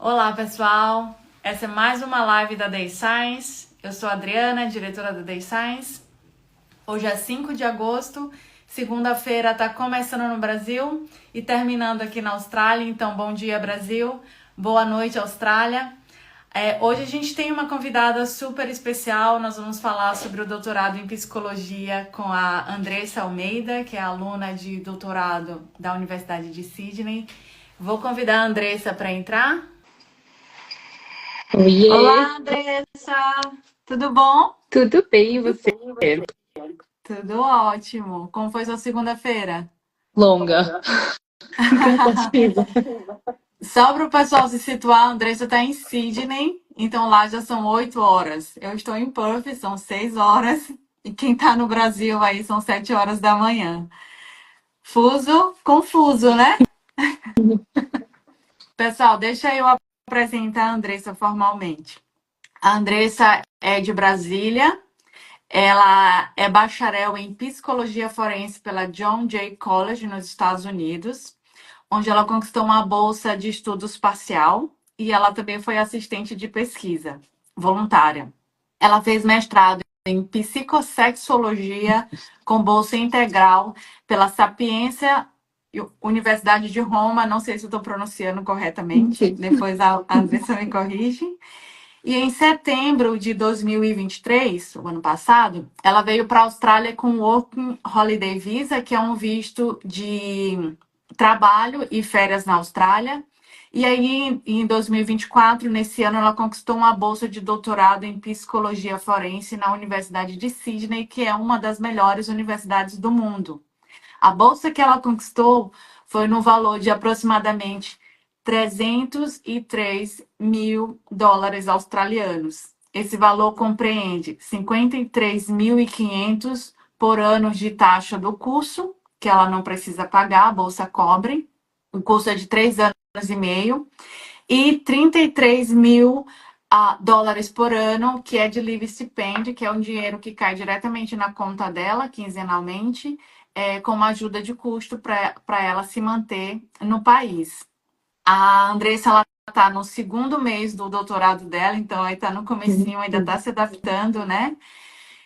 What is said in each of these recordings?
Olá, pessoal! Essa é mais uma live da Day Science. Eu sou a Adriana, diretora da Day Science. Hoje é 5 de agosto, segunda-feira está começando no Brasil e terminando aqui na Austrália. Então, bom dia, Brasil! Boa noite, Austrália! Hoje a gente tem uma convidada super especial. Nós vamos falar sobre o doutorado em psicologia com a Andressa Almeida, que é aluna de doutorado da Universidade de Sydney. Vou convidar a Andressa para entrar. Oiê, Olá, Andressa! Tudo bom? tudo bem e você? Tudo ótimo. Como foi sua segunda-feira? Longa, cansativa. Só para o pessoal se situar, a Andressa está em Sydney, então lá já são 8 horas. Eu estou em Perth, são 6 horas. E quem está no Brasil aí são 7 horas da manhã. Fuso, confuso, né? Pessoal, deixa eu apresentar a Andressa formalmente. A Andressa é de Brasília. Ela é bacharel em psicologia forense pela John Jay College nos Estados Unidos, onde ela conquistou uma bolsa de estudos parcial e ela também foi assistente de pesquisa voluntária. Ela fez mestrado em psicossexologia com bolsa integral pela Sapienza Universidade de Roma. Não sei se eu estou pronunciando corretamente, depois a Andressa me corrige. E em setembro de 2023, o ano passado, ela veio para a Austrália com o Working Holiday Visa, que é um visto de trabalho e férias na Austrália. E aí, em 2024, nesse ano, ela conquistou uma bolsa de doutorado em psicologia forense na Universidade de Sydney, que é uma das melhores universidades do mundo. A bolsa que ela conquistou foi no valor de aproximadamente 303 mil dólares australianos. Esse valor compreende 53.500 por ano de taxa do curso, que ela não precisa pagar, a bolsa cobre. O curso é de 3 anos e meio. E 33 mil dólares por ano, que é de Live Stipend, que é um dinheiro que cai diretamente na conta dela, quinzenalmente, como ajuda de custo para ela se manter no país. A Andressa, ela está no segundo mês do doutorado dela, então aí está no comecinho, ainda está se adaptando, né?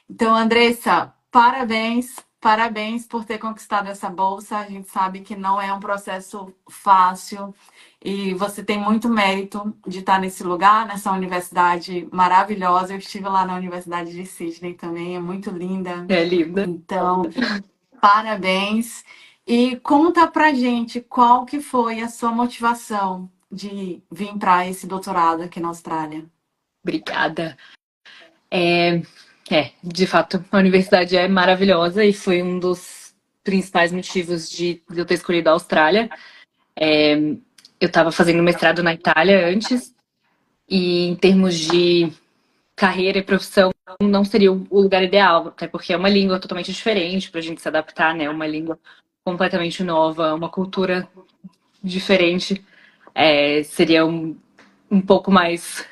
Então, Andressa, parabéns, parabéns por ter conquistado essa bolsa. A gente sabe que não é um processo fácil e você tem muito mérito de estar nesse lugar, nessa universidade maravilhosa. Eu estive lá na Universidade de Sydney também, é muito linda. É linda. Então, parabéns. E conta pra gente qual que foi a sua motivação de vir para esse doutorado aqui na Austrália. Obrigada. De fato, a universidade é maravilhosa e foi um dos principais motivos de eu ter escolhido a Austrália. Eu estava fazendo mestrado na Itália antes e em termos de carreira e profissão não seria o lugar ideal, até porque é uma língua totalmente diferente para a gente se adaptar, né? Uma língua completamente nova, uma cultura diferente. Seria um pouco mais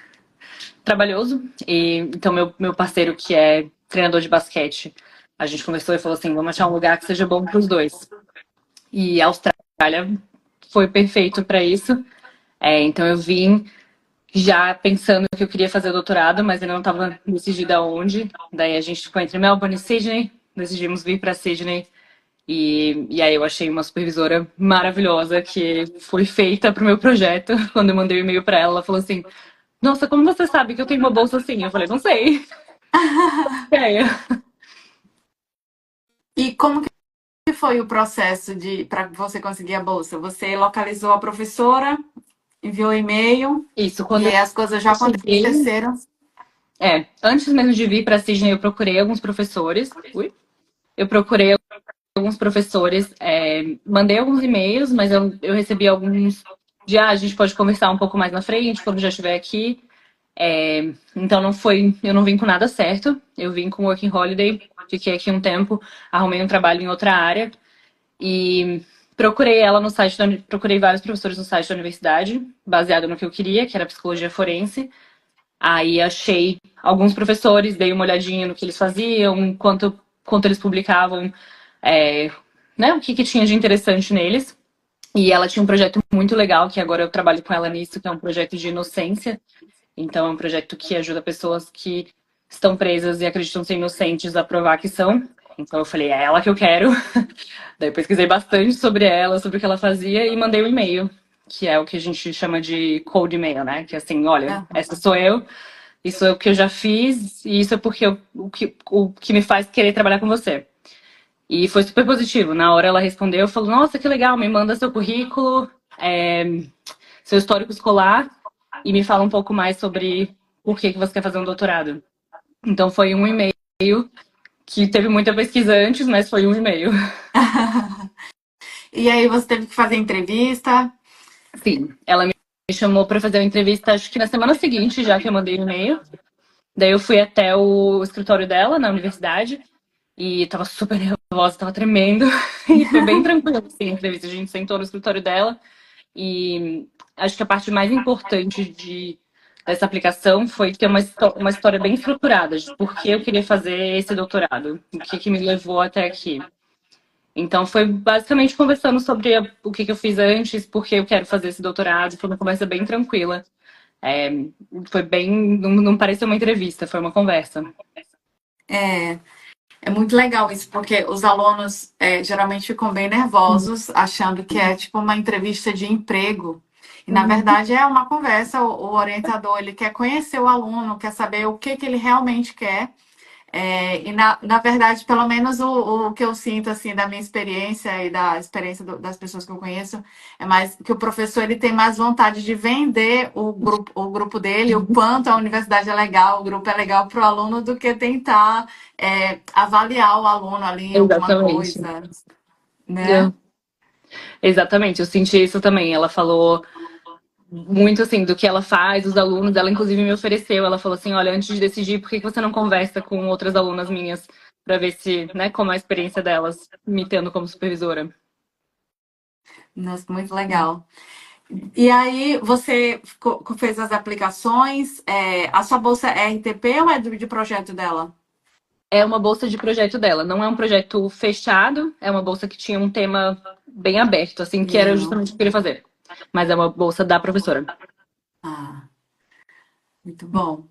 trabalhoso. Então, meu parceiro, que é treinador de basquete, a gente conversou e falou assim: vamos achar um lugar que seja bom para os dois. E a Austrália foi perfeito para isso. Então, eu vim já pensando que eu queria fazer o doutorado, mas ainda não estava decidida aonde. Daí a gente ficou entre Melbourne e Sydney, decidimos vir para Sydney. E aí eu achei uma supervisora maravilhosa que foi feita para o meu projeto. Quando eu mandei o e-mail para ela, ela falou assim: nossa, como você sabe que eu tenho uma bolsa assim? Eu falei: não sei. E como que foi o processo para você conseguir a bolsa? Você localizou a professora, enviou e-mail Isso, e quando aí as coisas já eu cheguei. aconteceram? Antes mesmo de vir para Sydney, eu procurei alguns professores. Eu procurei alguns professores, mandei alguns e-mails, mas eu recebi alguns de a gente pode conversar um pouco mais na frente, quando já estiver aqui. Então eu não vim com nada certo. Eu vim com Working Holiday, fiquei aqui um tempo, arrumei um trabalho em outra área e procurei ela no site procurei vários professores no site da universidade, baseado no que eu queria, que era psicologia forense. Aí achei alguns professores, dei uma olhadinha no que eles faziam, quanto eles publicavam, né, o que tinha de interessante neles. E ela tinha um projeto muito legal, que agora eu trabalho com ela nisso, que é um projeto de inocência. Então, é um projeto que ajuda pessoas que estão presas e acreditam ser inocentes a provar que são. Então, eu falei, é ela que eu quero. Daí, eu pesquisei bastante sobre ela, sobre o que ela fazia e mandei um e-mail, que é o que a gente chama de cold e-mail, né? Que é assim, olha, Aham. essa sou eu, isso é o que eu já fiz e isso é porque o que me faz querer trabalhar com você. E foi super positivo. Na hora ela respondeu, falou, nossa, que legal, me manda seu currículo, é, seu histórico escolar e me fala um pouco mais sobre por que você quer fazer um doutorado. Então foi um e-mail que teve muita pesquisa antes, mas foi um e-mail. E aí você teve que fazer entrevista? Sim, ela me chamou para fazer uma entrevista, acho que na semana seguinte, já que eu mandei o e-mail. Daí eu fui até o escritório dela na universidade e tava super nervosa, tava tremendo. E foi bem tranquilo assim, a entrevista. A gente sentou no escritório dela e acho que a parte mais importante dessa aplicação foi ter uma história bem estruturada de por que eu queria fazer esse doutorado, o que me levou até aqui. Então foi basicamente conversando sobre o que eu fiz antes, por que eu quero fazer esse doutorado. Foi uma conversa bem tranquila. É, foi bem. Não pareceu uma entrevista, foi uma conversa. É, é muito legal isso, porque os alunos geralmente ficam bem nervosos, achando que é tipo uma entrevista de emprego. E na verdade é uma conversa, o orientador ele quer conhecer o aluno, quer saber o que ele realmente quer. E na verdade, pelo menos o que eu sinto assim da minha experiência e da experiência das pessoas que eu conheço, é mais que o professor ele tem mais vontade de vender o grupo dele, o quanto a universidade é legal, o grupo é legal para o aluno, do que tentar avaliar o aluno ali em alguma Exatamente. coisa, né? Eu- Exatamente, eu senti isso também. Ela falou muito assim do que ela faz, os alunos, ela inclusive me ofereceu, ela falou assim, olha, antes de decidir, por que você não conversa com outras alunas minhas para ver se, né, como é a experiência delas me tendo como supervisora? Nossa, muito legal. E aí você fez as aplicações, a sua bolsa é RTP ou é de projeto dela? É uma bolsa de projeto dela, não é um projeto fechado, é uma bolsa que tinha um tema bem aberto, assim, que era Legal. justamente o que eu queria fazer. Mas é uma bolsa da professora. Ah, muito bom.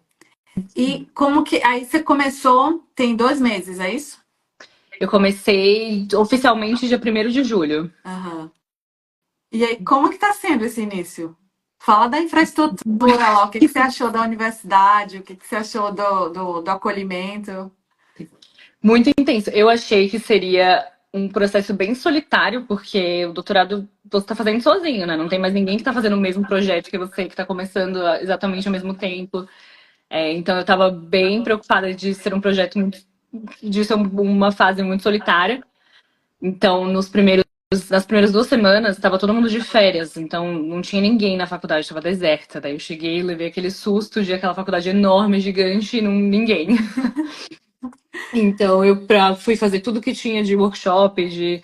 E como que. Aí você começou, tem 2 meses, é isso? Eu comecei oficialmente dia 1º de julho. Aham. E aí, como que tá sendo esse início? Fala da infraestrutura lá, o que que você achou da universidade, o que que você achou do acolhimento? Muito intenso. Eu achei que seria um processo bem solitário, porque o doutorado você está fazendo sozinho, né? Não tem mais ninguém que está fazendo o mesmo projeto que você, que está começando exatamente ao mesmo tempo. Então eu estava bem preocupada de ser um projeto de ser uma fase muito solitária. Então, nas primeiras 2 semanas, estava todo mundo de férias, então não tinha ninguém na faculdade, estava deserta. Daí eu cheguei e levei aquele susto de aquela faculdade enorme, gigante, e não, ninguém. Então, fui fazer tudo que tinha de workshop,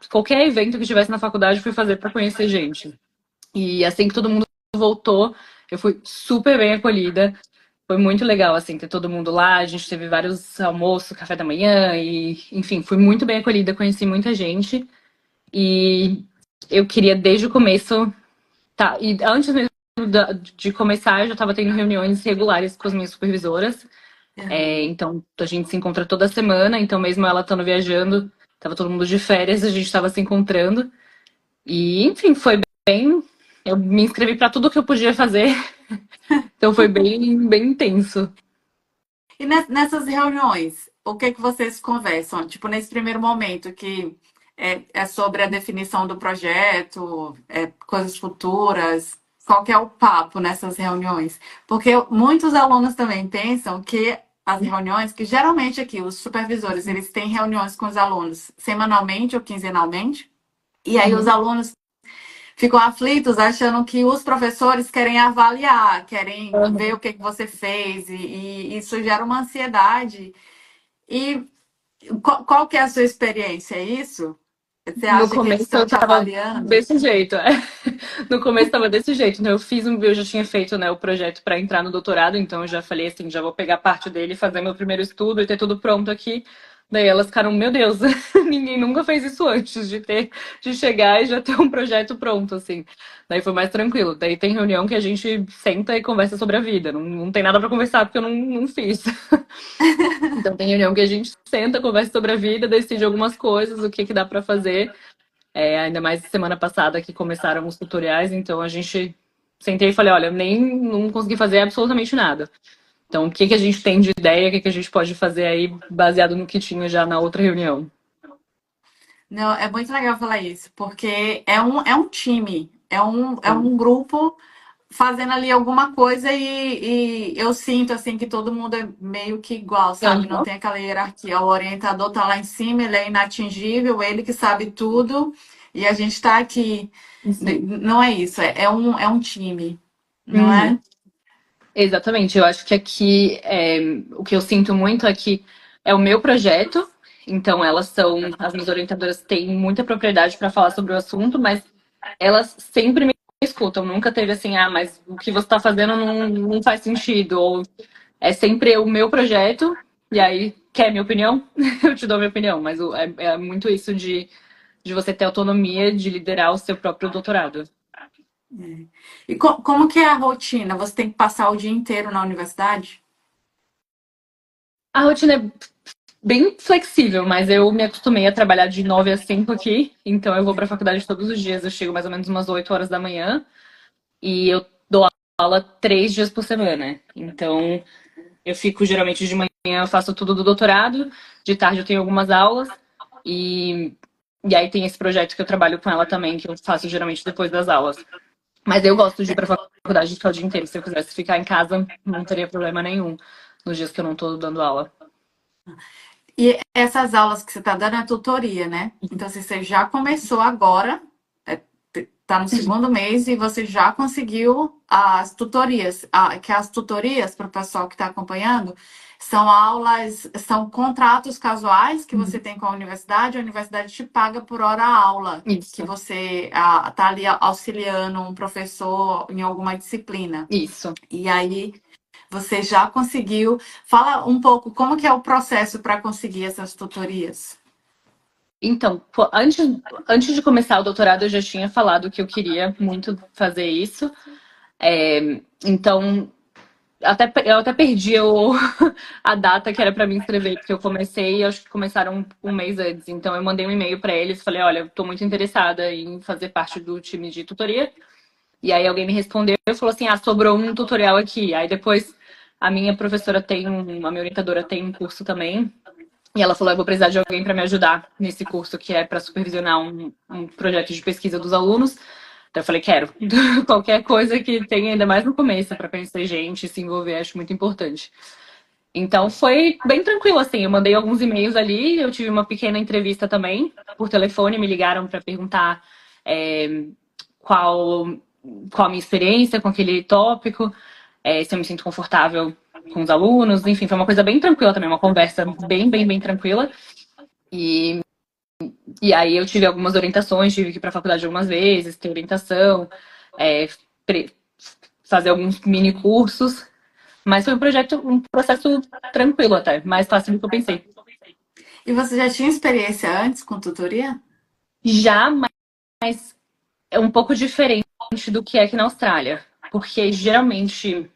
qualquer evento que tivesse na faculdade, fui fazer para conhecer gente. E assim que todo mundo voltou, eu fui super bem acolhida. Foi muito legal, assim, ter todo mundo lá. A gente teve vários almoços, café da manhã e, enfim, fui muito bem acolhida, conheci muita gente. E eu queria desde o começo, tá, e antes mesmo de começar, eu já estava tendo reuniões regulares com as minhas supervisoras. Aham. Então, a gente se encontra toda semana. Então, mesmo ela estando viajando, tava todo mundo de férias, a gente estava se encontrando. E, enfim, foi bem. Eu me inscrevi para tudo que eu podia fazer. Então, foi bem, bem intenso. E nessas reuniões, o que que vocês conversam? Tipo, nesse primeiro momento, que é sobre a definição do projeto, coisas futuras, qual que é o papo nessas reuniões? Porque muitos alunos também pensam que as reuniões, que geralmente aqui os supervisores, eles têm reuniões com os alunos semanalmente ou quinzenalmente, e aí os Uhum. alunos ficam aflitos achando que os professores querem avaliar, querem ver Uhum. o que que você fez, e isso gera uma ansiedade. E qual que é a sua experiência? É isso? Você No acha que eles começo estão eu te tava avaliando? desse jeito. No começo tava desse jeito, né? Eu já tinha feito, né, o projeto para entrar no doutorado, então eu já falei assim, já vou pegar parte dele, fazer meu primeiro estudo e ter tudo pronto aqui. Daí elas ficaram, meu Deus, ninguém nunca fez isso antes de chegar e já ter um projeto pronto, assim. Daí foi mais tranquilo. Daí tem reunião que a gente senta e conversa sobre a vida. Não tem nada pra conversar porque eu não fiz. Então tem reunião que a gente senta, conversa sobre a vida, decide algumas coisas, o que que dá pra fazer. Ainda mais semana passada que começaram os tutoriais, então a gente sentei e falei, olha, nem não consegui fazer absolutamente nada. Então, o que que a gente tem de ideia, o que que a gente pode fazer aí, baseado no que tinha já na outra reunião? Não, é muito legal falar isso, porque é um time, é um grupo fazendo ali alguma coisa e eu sinto assim que todo mundo é meio que igual, sabe? Não Aham. tem aquela hierarquia. O orientador tá lá em cima, ele é inatingível, ele que sabe tudo, e a gente tá aqui. Sim. Não é isso, é um time, não Uhum. é? Exatamente. Eu acho que aqui o que eu sinto muito é que é o meu projeto, então as minhas orientadoras têm muita propriedade para falar sobre o assunto, mas elas sempre me escutam. Nunca teve assim, ah, mas o que você está fazendo não faz sentido, ou é sempre o meu projeto, e aí, quer minha opinião? Eu te dou minha opinião, mas é muito isso de você ter autonomia de liderar o seu próprio doutorado. É. E como que é a rotina? Você tem que passar o dia inteiro na universidade? A rotina é bem flexível, mas eu me acostumei a trabalhar de 9 às 5 aqui, então eu vou para a faculdade todos os dias. Eu chego mais ou menos umas 8 horas da manhã e eu dou aula 3 dias por semana. Então, eu fico geralmente de manhã, eu faço tudo do doutorado, de tarde eu tenho algumas aulas e, e aí tem esse projeto que eu trabalho com ela também, que eu faço geralmente depois das aulas. Mas eu gosto de ir pra faculdade e ficar o dia inteiro. Se eu quisesse ficar em casa, não teria problema nenhum nos dias que eu não tô dando aula. E essas aulas que você está dando é tutoria, né? Então, se você já começou agora, está no segundo mês e você já conseguiu as tutorias. Que as tutorias, para o pessoal que está acompanhando, são aulas, são contratos casuais que você tem com a universidade te paga por hora aula, que Isso, você está ali auxiliando um professor em alguma disciplina. isso. E aí você já conseguiu. Fala um pouco como que é o processo para conseguir essas tutorias. Então, antes de começar o doutorado, eu já tinha falado que eu queria muito fazer isso. Então, eu até perdi a data que era para me inscrever, porque eu comecei, acho que começaram um mês antes. Então, eu mandei um e-mail para eles, falei, olha, estou muito interessada em fazer parte do time de tutoria. E aí alguém me respondeu e falou assim, ah, sobrou um tutorial aqui. Aí depois a minha professora a minha orientadora tem um curso também. E ela falou, eu vou precisar de alguém para me ajudar nesse curso, que é para supervisionar um projeto de pesquisa dos alunos. Então eu falei, quero. Qualquer coisa que tenha, ainda mais no começo, para conhecer gente, se envolver, acho muito importante. Então foi bem tranquilo, assim. Eu mandei alguns e-mails ali, eu tive uma pequena entrevista também, por telefone, me ligaram para perguntar é, qual, qual a minha experiência com aquele tópico, se eu me sinto confortável com os alunos, enfim, foi uma coisa bem tranquila também, uma conversa bem tranquila. E, e aí eu tive algumas orientações, tive que ir para a faculdade algumas vezes, ter orientação, é, fazer alguns mini cursos, mas foi um processo tranquilo até, mais fácil do que eu pensei. E você já tinha experiência antes com tutoria? Já, mas é um pouco diferente do que é aqui na Austrália, porque geralmente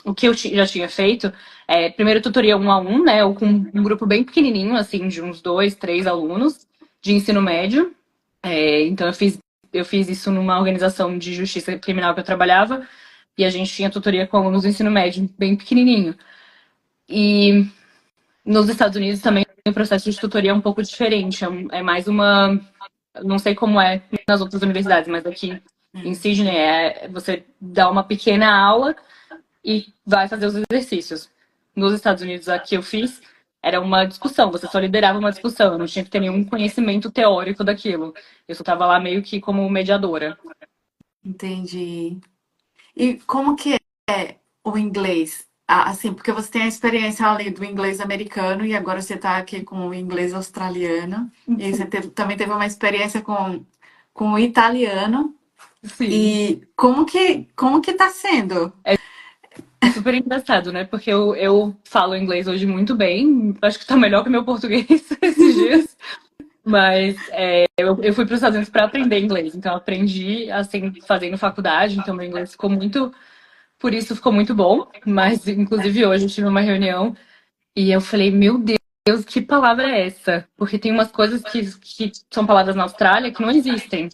o que eu já tinha feito é primeiro tutoria um a um, né, ou com um grupo bem pequenininho, assim, de uns 2, 3 alunos de ensino médio. Então eu fiz isso numa organização de justiça criminal que eu trabalhava e a gente tinha tutoria com alunos do ensino médio bem pequenininho. E nos Estados Unidos também o processo de tutoria é um pouco diferente, é mais uma, não sei como é nas outras universidades, mas aqui em Sydney você dá uma pequena aula e vai fazer os exercícios. Nos Estados Unidos, a que eu fiz, era uma discussão, você só liderava uma discussão, eu não tinha que ter nenhum conhecimento teórico daquilo. Eu só estava lá meio que como mediadora. Entendi. E como que é o inglês? Assim, porque você tem a experiência ali do inglês americano e agora você está aqui com o inglês australiano. E aí você também teve uma experiência com o italiano. Sim. E como que tá sendo? super engraçado, né? Porque eu falo inglês hoje muito bem. Acho que tá melhor que meu português esses dias. Mas eu fui para os Estados Unidos para aprender inglês. Então, eu aprendi assim, fazendo faculdade. Então, meu inglês ficou muito. Por isso, ficou muito bom. Mas, inclusive, hoje eu tive uma reunião e eu falei: Meu Deus, que palavra é essa? Porque tem umas coisas que são palavras na Austrália que não existem.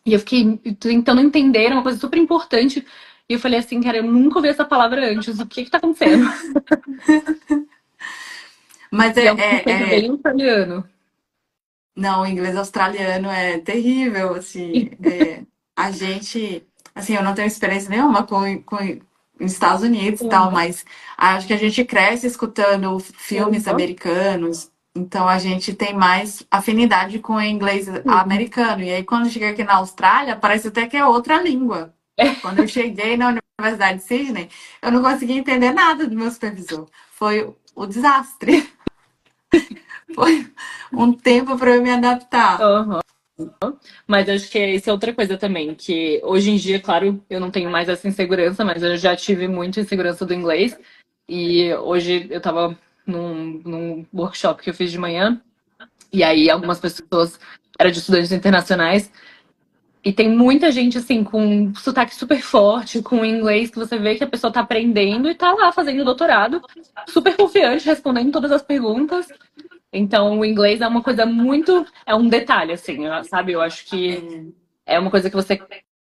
E eu fiquei tentando entender, era uma coisa super importante. E eu falei assim, cara, eu nunca ouvi essa palavra antes. O que que tá acontecendo? Mas E é um conceito bem australiano. não, o inglês australiano é terrível, assim, a gente, assim, eu não tenho experiência nenhuma com Estados Unidos e tal, Uhum. mas acho que a gente cresce escutando filmes Uhum. americanos, então a gente tem mais afinidade com o inglês americano, e aí quando chega aqui na Austrália, parece até que é outra língua. Quando eu cheguei na Universidade de Sydney, eu não conseguia entender nada do meu supervisor. Foi o desastre. Foi um tempo para eu me adaptar. Uhum. Mas acho que isso é outra coisa também, que hoje em dia, claro, eu não tenho mais essa insegurança, mas eu já tive muita insegurança do inglês. E hoje eu tava num workshop que eu fiz de manhã, e aí algumas pessoas eram de estudantes internacionais. E tem muita gente, assim, com sotaque super forte, com inglês, que você vê que a pessoa tá aprendendo e tá lá fazendo doutorado, super confiante, respondendo todas as perguntas. Então, o inglês é uma coisa muito. É um detalhe, assim, sabe? Eu acho que é uma coisa que você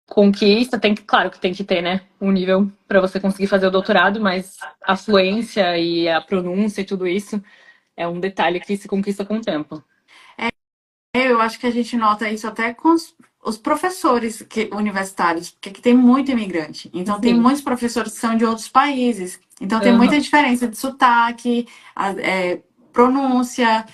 conquista, tem que, claro que tem que ter, né, um nível para você conseguir fazer o doutorado, mas a fluência e a pronúncia e tudo isso é um detalhe que se conquista com o tempo. Eu acho que a gente nota isso até com os professores universitários, porque aqui tem muito imigrante. Então, tem Sim. muitos professores que são de outros países. Então, tem Aham. muita diferença de sotaque, pronúncia.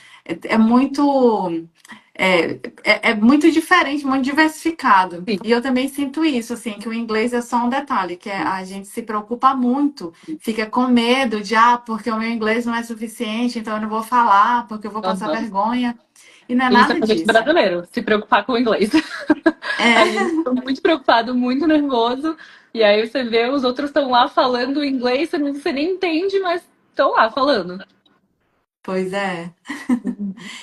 É muito. É muito diferente, muito diversificado. Sim. E eu também sinto isso, assim, que o inglês é só um detalhe, que a gente se preocupa muito, fica com medo de, porque o meu inglês não é suficiente, então eu não vou falar, porque eu vou passar Aham. vergonha. E não é E isso é nada coisa de disso. brasileiro, se preocupar com o inglês. A É, gente fica muito preocupado, muito nervoso, e aí você vê os outros estão lá falando inglês, você nem entende, mas estão lá falando. pois é.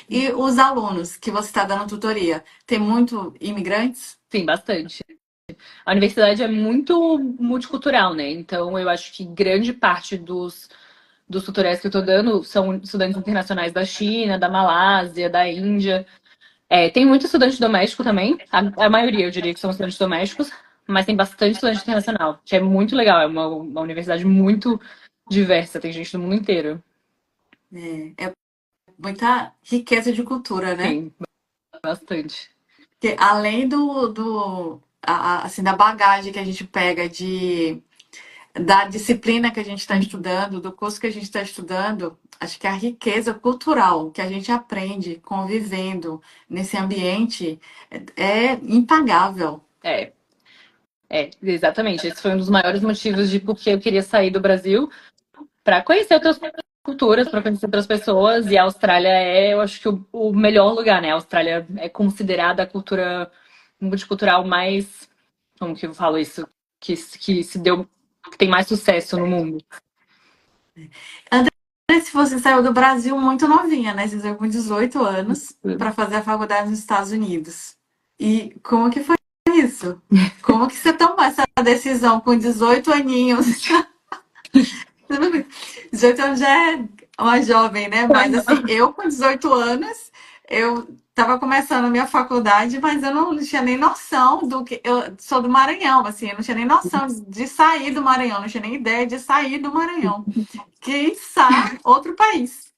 E os alunos que você está dando tutoria, tem muito imigrantes? Sim, bastante. A universidade é muito multicultural, né? Então eu acho que grande parte dos tutoriais que eu tô dando são estudantes internacionais da China, da Malásia, da Índia. Tem muito estudante doméstico também. A maioria, eu diria que são estudantes domésticos, mas tem bastante estudante internacional, que é muito legal. É uma universidade muito diversa, tem gente do mundo inteiro. É muita riqueza de cultura, né? Sim, bastante. Porque além assim, da bagagem que a gente pega da disciplina que a gente está estudando, do curso que a gente está estudando, acho que a riqueza cultural que a gente aprende convivendo nesse ambiente é impagável. É, exatamente. Esse foi um dos maiores motivos de porque eu queria sair do Brasil para conhecer outras culturas, para conhecer outras pessoas. E a Austrália eu acho que o melhor lugar, né? A Austrália é considerada a cultura multicultural mais, como que eu falo isso, que se deu, que tem mais sucesso no mundo. André, se você saiu do Brasil muito novinha, né? Você saiu com 18 anos para fazer a faculdade nos Estados Unidos. E como que foi isso? Como que você tomou essa decisão com 18 aninhos? 18 anos já é uma jovem, né? Mas assim, eu com 18 anos, eu estava começando a minha faculdade, mas eu não tinha nem noção do que. Eu sou do Maranhão, assim, eu não tinha nem noção de sair do Maranhão, não tinha nem ideia de sair do Maranhão. Quiçá outro país.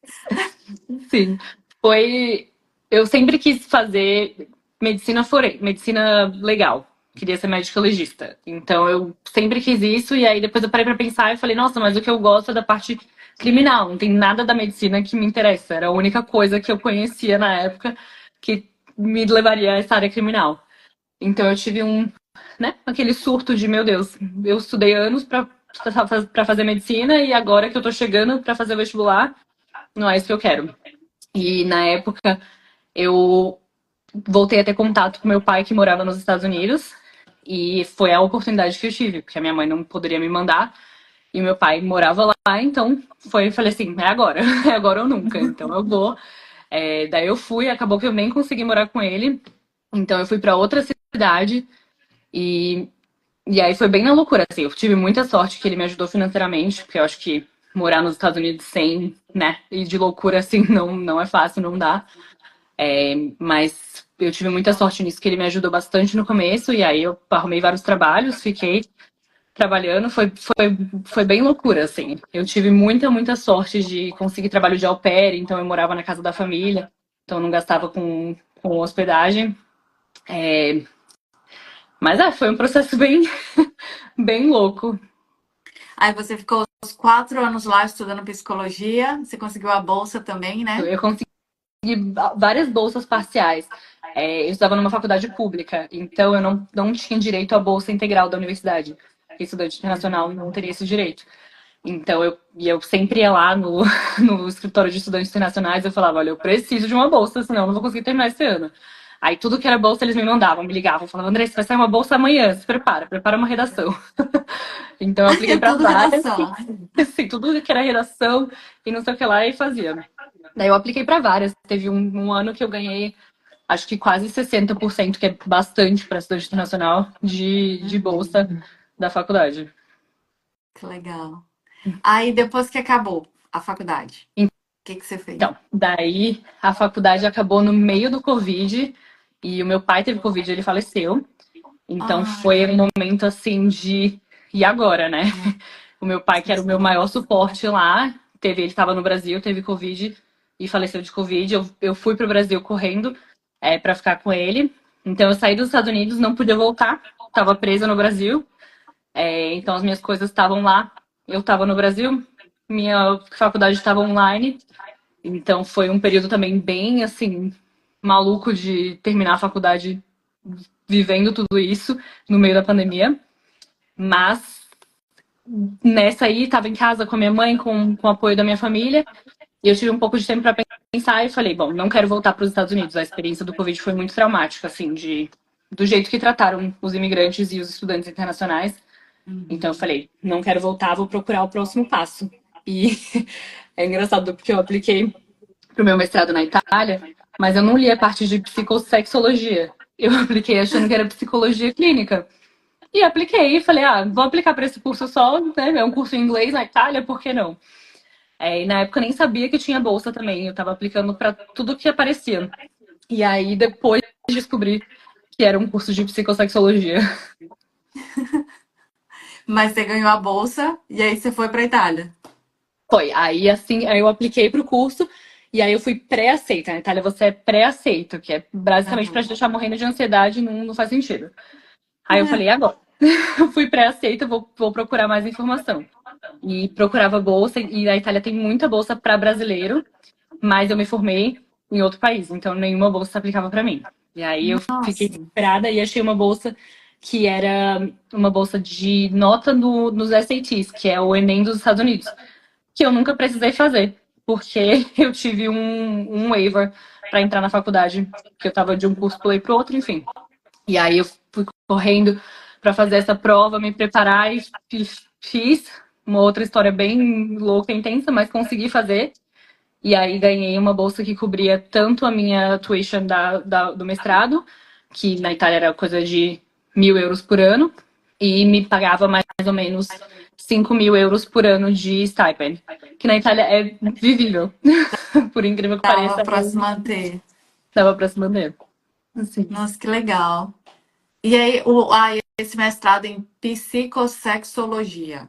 Sim, foi. Eu sempre quis fazer medicina legal. Queria ser médica legista. Então eu sempre quis isso, e aí depois eu parei pra pensar e falei, nossa, mas o que eu gosto é da parte criminal, não tem nada da medicina que me interessa. Era a única coisa que eu conhecia na época que me levaria a essa área criminal. Então eu tive aquele surto de, meu Deus, eu estudei anos pra fazer medicina e agora que eu tô chegando pra fazer o vestibular, não é isso que eu quero. E na época eu voltei a ter contato com meu pai que morava nos Estados Unidos e foi a oportunidade que eu tive, porque a minha mãe não poderia me mandar. E meu pai morava lá, então falei assim, é agora, é agora ou nunca, então eu vou. Daí eu fui, acabou que eu nem consegui morar com ele, então eu fui pra outra cidade e, e aí foi bem na loucura, assim, eu tive muita sorte que ele me ajudou financeiramente, porque eu acho que morar nos Estados Unidos sem, né, e de loucura assim não é fácil, não dá. Mas eu tive muita sorte nisso, que ele me ajudou bastante no começo, e aí eu arrumei vários trabalhos, fiquei trabalhando, foi bem loucura, assim. Eu tive muita sorte de conseguir trabalho de au pair, então eu morava na casa da família, então eu não gastava com hospedagem. Mas foi um processo bem, bem louco. Aí você ficou os 4 anos lá estudando psicologia, você conseguiu a bolsa também, né? Eu consegui várias bolsas parciais. Eu estudava numa faculdade pública, então eu não tinha direito à bolsa integral da universidade. Estudante internacional não teria esse direito. Então eu sempre ia lá no, no escritório de estudantes internacionais, eu falava, olha, eu preciso de uma bolsa, senão eu não vou conseguir terminar esse ano. Aí tudo que era bolsa eles me mandavam, me ligavam, falavam, André, você vai sair uma bolsa amanhã, se prepara uma redação. Então eu apliquei É para tudo várias, redação. assim, tudo que era redação e não sei o que lá e fazia. Daí eu apliquei para várias. Teve um ano que eu ganhei, acho que quase 60%, que é bastante para estudante internacional, de bolsa da faculdade. Que legal. Aí depois que acabou a faculdade, o que você fez? Então, daí a faculdade acabou no meio do Covid e o meu pai teve Covid, ele faleceu. Então Ai, foi um momento assim de e agora, né? O meu pai, que era o meu maior suporte lá, ele estava no Brasil, teve Covid e faleceu de Covid. Eu fui para o Brasil correndo para ficar com ele. Então eu saí dos Estados Unidos, não podia voltar, estava presa no Brasil. Então as minhas coisas estavam lá, eu estava no Brasil, minha faculdade estava online. Então foi um período também bem assim maluco de terminar a faculdade vivendo tudo isso no meio da pandemia. Mas nessa aí, estava em casa com a minha mãe, com o apoio da minha família, e eu tive um pouco de tempo para pensar e falei, bom, não quero voltar para os Estados Unidos. A experiência do Covid foi muito traumática, assim, do jeito que trataram os imigrantes e os estudantes internacionais. Então eu falei, não quero voltar, vou procurar o próximo passo. E é engraçado porque eu apliquei para o meu mestrado na Itália, mas eu não li a parte de psicossexologia. Eu apliquei achando que era psicologia clínica. E apliquei e falei, vou aplicar para esse curso só, né? É um curso em inglês na Itália, por que não? E na época eu nem sabia que tinha bolsa também, eu tava aplicando para tudo que aparecia. E aí depois descobri que era um curso de psicossexologia. mas você ganhou a bolsa e aí você foi para Itália. Foi, aí assim, aí eu apliquei pro curso e aí eu fui pré-aceita. Na Itália você é pré-aceito, que é basicamente para te Uhum. deixar morrendo de ansiedade, não faz sentido. Aí eu falei, agora. Eu fui pré-aceita, vou procurar mais informação. E procurava bolsa, e a Itália tem muita bolsa para brasileiro, mas eu me formei em outro país, então nenhuma bolsa se aplicava para mim. E aí eu fiquei Nossa. desesperada e achei uma bolsa que era uma bolsa de nota nos SATs, que é o Enem dos Estados Unidos, que eu nunca precisei fazer, porque eu tive um waiver para entrar na faculdade, que eu estava de um curso pulei para outro, enfim. E aí eu fui correndo para fazer essa prova, me preparar e fiz uma outra história bem louca e intensa, mas consegui fazer. E aí ganhei uma bolsa que cobria tanto a minha tuition do mestrado, que na Itália era coisa de 1.000 euros por ano, e me pagava mais ou menos 5.000 euros por ano de stipend, que na Itália é vivível, por incrível que Dava pareça, para se manter. dava para se manter. Assim. Nossa, que legal. E aí, esse mestrado em psicossexologia.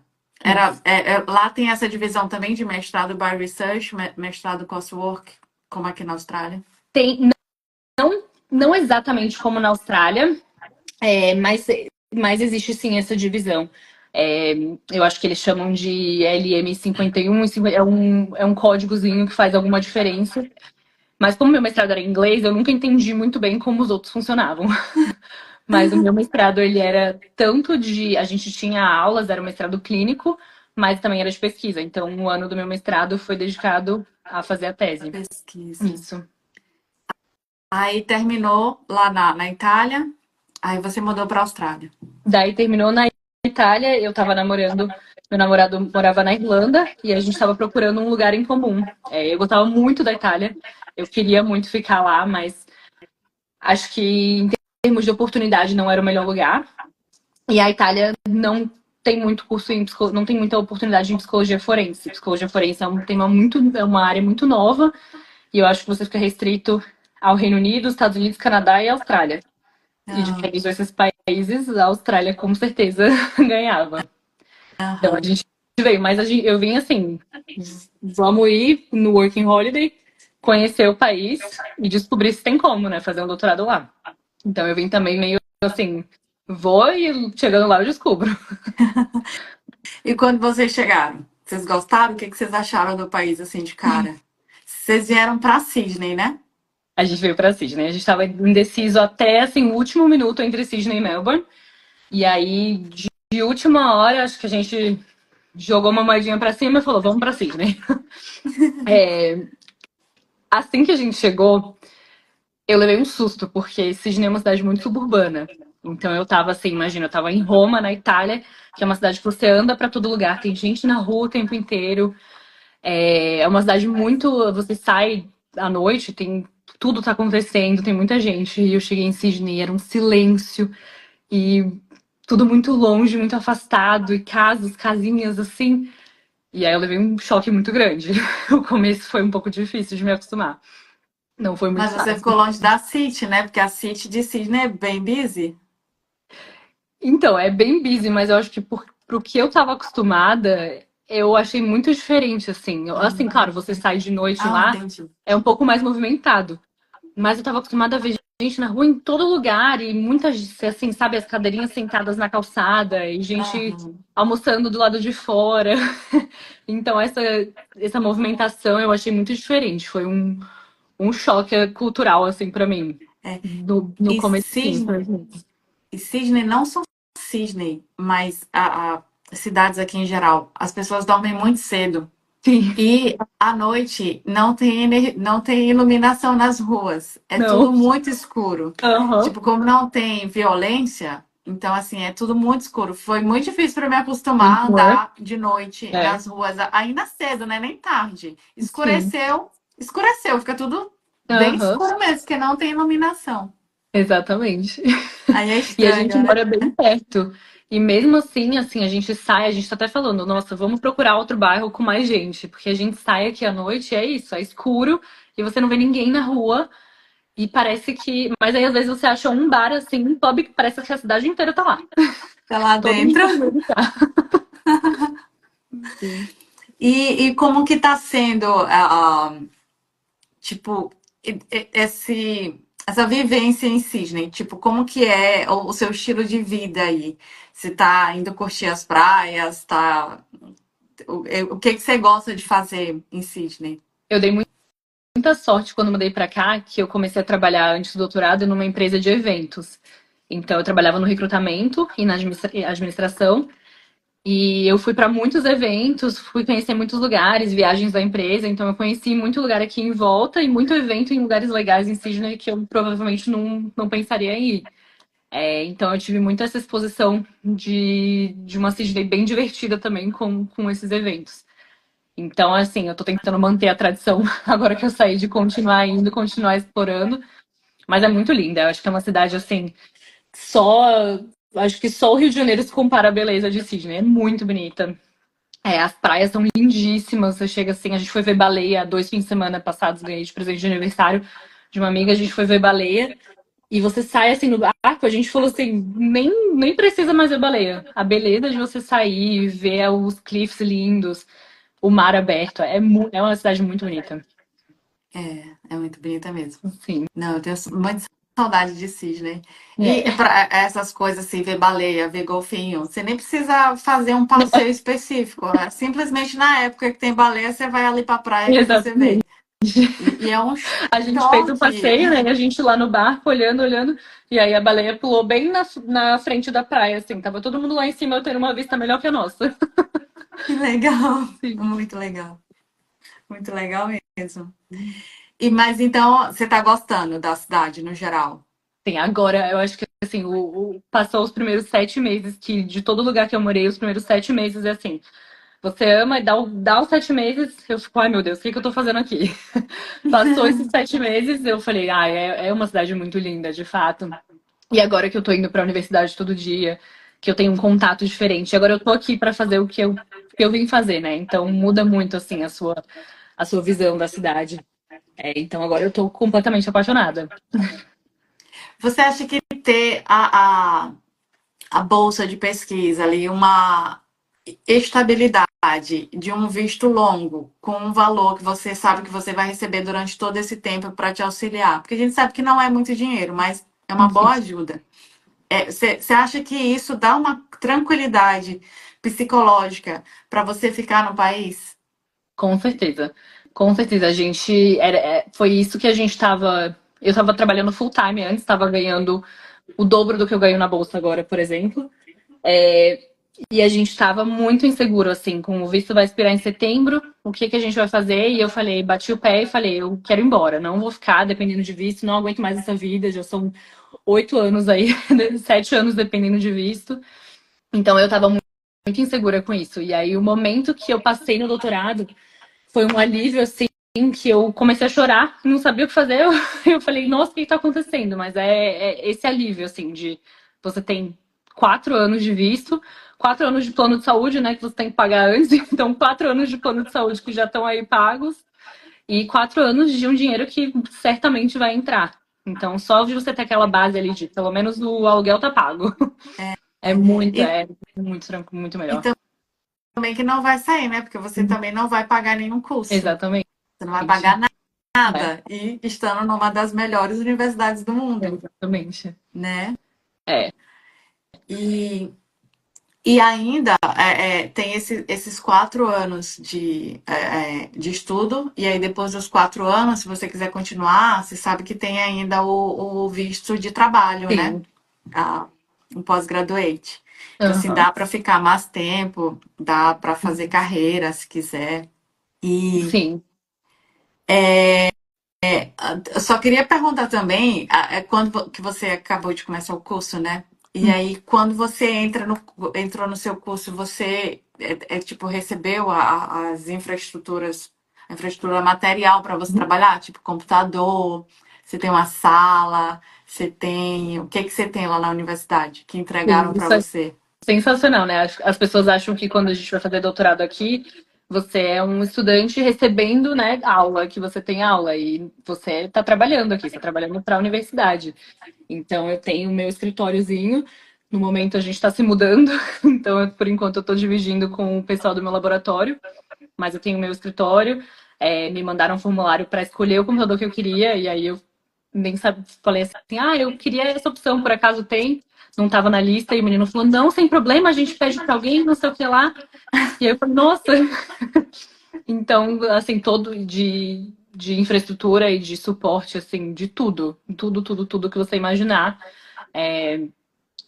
Lá tem essa divisão também de mestrado by research, mestrado coursework, como aqui na Austrália. Tem, não exatamente como na Austrália, mas existe sim essa divisão. Eu acho que eles chamam de LM51, é um códigozinho que faz alguma diferença. Mas como meu mestrado era em inglês, eu nunca entendi muito bem como os outros funcionavam. Mas o meu mestrado, ele era tanto de... A gente tinha aulas, era um mestrado clínico, mas também era de pesquisa. Então, um ano do meu mestrado foi dedicado a fazer a tese. Pesquisa. Isso. Aí terminou lá na Itália, aí você mudou para a Austrália. Daí terminou na Itália, eu tava namorando Meu namorado morava na Irlanda e a gente estava procurando um lugar em comum. Eu gostava muito da Itália, eu queria muito ficar lá, mas acho que em termos de oportunidade não era o melhor lugar. E a Itália não tem muito curso em não tem muita oportunidade em psicologia forense. Psicologia forense é um tema muito, é uma área muito nova e eu acho que você fica restrito ao Reino Unido, Estados Unidos, Canadá e Austrália. E de Ah, todos esses países, a Austrália com certeza ganhava. Então a aham. gente veio, mas eu vim assim, vamos ir no Working Holiday, conhecer o país e descobrir se tem como, né, fazer um doutorado lá. Então eu vim também meio assim, vou e chegando lá eu descubro. E quando vocês chegaram, vocês gostaram? O que que vocês acharam do país assim de cara? Vocês vieram para Sydney, né? A gente veio pra Sydney, a gente tava indeciso até assim, o último minuto entre Sydney e Melbourne. E aí, de última hora, acho que a gente jogou uma moedinha pra cima e falou, vamos pra Sydney. Assim que a gente chegou, eu levei um susto, porque Sydney é uma cidade muito suburbana. Então eu tava assim, imagina, eu tava em Roma, na Itália, que é uma cidade que você anda pra todo lugar, tem gente na rua o tempo inteiro. É uma cidade muito. Você sai à noite, tem. Tudo tá acontecendo, tem muita gente. E eu cheguei em Sydney, era um silêncio e tudo muito longe, muito afastado, e casas, casinhas assim. E aí eu levei um choque muito grande. O começo foi um pouco difícil de me acostumar. Não foi muito Mas você fácil. ficou longe da City, né? Porque a City de Sydney é bem busy. Então, é bem busy, mas eu acho que pro que eu tava acostumada, eu achei muito diferente, assim. Assim, claro, você sai de noite Ah, lá, entendi. é um pouco mais movimentado. Mas eu tava acostumada a ver gente na rua em todo lugar e muitas, assim, sabe, as cadeirinhas sentadas na calçada e gente Aham. almoçando do lado de fora. Então, essa movimentação eu achei muito diferente. Foi um choque cultural, assim, pra mim. É. No E comecinho. Sydney, e Sydney não só Sydney, mas as cidades aqui em geral. As pessoas dormem muito cedo. Sim, E à noite não tem iluminação nas ruas. É tudo não. muito escuro. Aham. Tipo, como não tem violência, então assim, é tudo muito escuro. Foi muito difícil para me acostumar a Uhum. andar de noite É, nas ruas, ainda cedo, né? Nem tarde. sim. Escureceu, fica tudo bem Aham. escuro mesmo, porque não tem iluminação. Exatamente. Aí é E a gente estranho, né? mora bem perto. E mesmo assim, a gente sai, a gente tá até falando, nossa, vamos procurar outro bairro com mais gente, porque a gente sai aqui à noite, é isso, é escuro e você não vê ninguém na rua e parece que, mas aí às vezes você acha um bar assim, um pub que parece que a cidade inteira tá lá. Tá lá Todo dentro. mundo tá. Sim. E como que tá sendo tipo, essa vivência em Sydney, tipo, como que é o seu estilo de vida aí? Você tá indo curtir as praias, tá? O que que você gosta de fazer em Sydney? Eu dei muita sorte quando mudei pra cá, que eu comecei a trabalhar antes do doutorado numa empresa de eventos. Então eu trabalhava no recrutamento e na administração. E eu fui para muitos eventos, fui conhecer muitos lugares, viagens da empresa, então eu conheci muito lugar aqui em volta e muito evento em lugares legais em Sydney que eu provavelmente não pensaria em ir. Então eu tive muito essa exposição de uma Sydney bem divertida também com esses eventos. Então, assim, eu tô tentando manter a tradição agora que eu saí de continuar indo, continuar explorando, mas é muito linda. Eu acho que é uma cidade assim, só. Acho que só o Rio de Janeiro se compara à beleza de Sydney. É muito bonita. As praias são lindíssimas. Você chega assim, a gente foi ver baleia 2 fins de semana passados, ganhei de presente de aniversário de uma amiga, a gente foi ver baleia. E você sai assim no barco, a gente falou assim, nem precisa mais ver baleia. A beleza de você sair, ver os cliffs lindos, o mar aberto, é uma cidade muito bonita. É muito bonita mesmo. Sim. Não, eu tenho muita saudade de Sydney. E É. para essas coisas assim, ver baleia, ver golfinho, você nem precisa fazer um passeio específico. É simplesmente na época que tem baleia, você vai ali para a praia que você Exatamente. vê. E é um A gente fez o choque. passeio, né? A gente lá no barco, olhando, olhando. E aí a baleia pulou bem na frente da praia, assim. Tava todo mundo lá em cima, eu tendo uma vista melhor que a nossa. Que legal. Sim. Muito legal. Muito legal mesmo. E mas então, você está gostando da cidade no geral? Sim, agora eu acho que assim, passou os primeiros 7 meses, que de todo lugar que eu morei, os primeiros 7 meses é assim. Você ama e dá os 7 meses, eu fico, ai meu Deus, o que que eu tô fazendo aqui? Passou esses 7 meses, eu falei, é uma cidade muito linda, de fato. E agora que eu tô indo pra universidade todo dia, que eu tenho um contato diferente, agora eu tô aqui pra fazer o que eu vim fazer, né? Então muda muito, assim, a sua visão da cidade. Então agora eu tô completamente apaixonada. Você acha que ter a bolsa de pesquisa ali, uma estabilidade de um visto longo, com um valor que você sabe que você vai receber durante todo esse tempo para te auxiliar? Porque a gente sabe que não é muito dinheiro, mas é uma boa ajuda. Você acha que isso dá uma tranquilidade psicológica para você ficar no país? Com certeza. Com certeza. Foi isso que a gente tava. Eu tava trabalhando full time antes, tava ganhando o dobro do que eu ganho na bolsa agora, por exemplo. É, e a gente tava muito inseguro, assim, com o visto vai expirar em setembro, o que que a gente vai fazer? E eu falei, bati o pé e falei, eu quero ir embora, não vou ficar dependendo de visto, não aguento mais essa vida, já são 8 anos aí, 7 anos dependendo de visto. Então eu tava muito insegura com isso. E aí o momento que eu passei no doutorado foi um alívio, assim, que eu comecei a chorar, não sabia o que fazer. Eu falei, nossa, o que está acontecendo? Mas é esse alívio, assim, de você tem 4 anos de visto, 4 anos de plano de saúde, né, que você tem que pagar antes. Então, 4 anos de plano de saúde que já estão aí pagos e 4 anos de um dinheiro que certamente vai entrar. Então, só de você ter aquela base ali de pelo menos o aluguel tá pago. É muito, E, é muito tranquilo, muito e melhor. também que não vai sair, né? Porque você também não vai pagar nenhum curso. Exatamente. Você não vai pagar É, nada. E estando numa das melhores universidades do mundo, exatamente. né? É. E, e ainda tem esses 4 anos de estudo, e aí depois dos 4 anos, se você quiser continuar, você sabe que tem ainda o visto de trabalho, né? Sim. Ah, um pós-graduate. Então, assim, Aham. dá para ficar mais tempo, dá para fazer carreira se quiser. E Sim. eu só queria perguntar também, quando que você acabou de começar o curso, né? E aí, quando você entrou no seu curso, você tipo recebeu as infraestruturas, a infraestrutura material para você trabalhar, tipo computador, você tem uma sala, você tem, o que que você tem lá na universidade que entregaram Sim, para isso é você? sensacional, né? As pessoas acham que quando a gente vai fazer doutorado aqui, você é um estudante recebendo, né, aula, que você tem aula, e você está trabalhando aqui, você está trabalhando para a universidade. Então, eu tenho o meu escritóriozinho. No momento, a gente está se mudando, então, por enquanto, eu estou dividindo com o pessoal do meu laboratório, mas eu tenho o meu escritório. Me mandaram um formulário para escolher o computador que eu queria, e aí eu nem sabe, falei assim, eu queria essa opção, por acaso tem? Não estava na lista, e o menino falou, não, sem problema, a gente pede para alguém, não sei o que lá. E aí eu falei, nossa! Então, assim, todo de infraestrutura e de suporte, assim, de tudo. Tudo, tudo, tudo que você imaginar.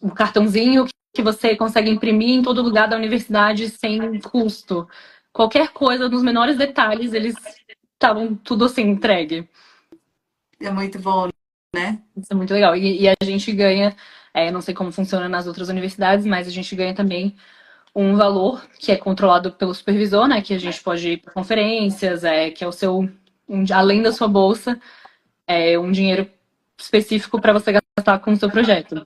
Um cartãozinho que você consegue imprimir em todo lugar da universidade sem custo. Qualquer coisa, nos menores detalhes, eles estavam tudo assim, entregue. É muito bom, né? Isso é muito legal. E a gente ganha, não sei como funciona nas outras universidades, mas a gente ganha também um valor que é controlado pelo supervisor, né? Que a gente pode ir para conferências, que é o seu, além da sua bolsa, um dinheiro específico para você gastar com o seu projeto.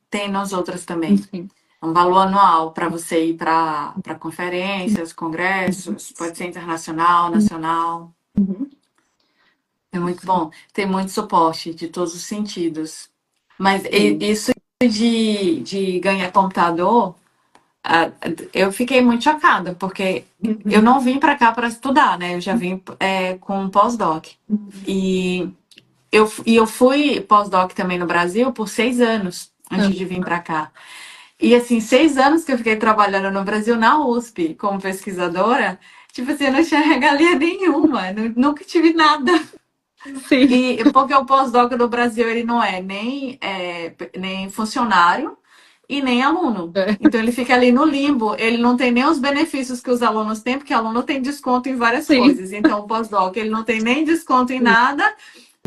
Tem nas outras também. Sim. É um valor anual para você ir para conferências, congressos, pode ser internacional, nacional. Uhum. É muito bom. Tem muito suporte de todos os sentidos. Mas Sim. isso de ganhar computador, eu fiquei muito chocada, porque eu não vim para cá para estudar, né? Eu já vim com um pós-doc. E eu fui pós-doc também no Brasil por 6 anos antes de vir para cá. E assim, 6 anos que eu fiquei trabalhando no Brasil na USP como pesquisadora, tipo assim, eu não tinha regalia nenhuma, nunca tive nada. Sim. E porque o pós-doc no Brasil ele não é nem funcionário e nem aluno. Então ele fica ali no limbo, ele não tem nem os benefícios que os alunos têm, porque aluno tem desconto em várias Sim. coisas. Então o pós-doc ele não tem nem desconto em nada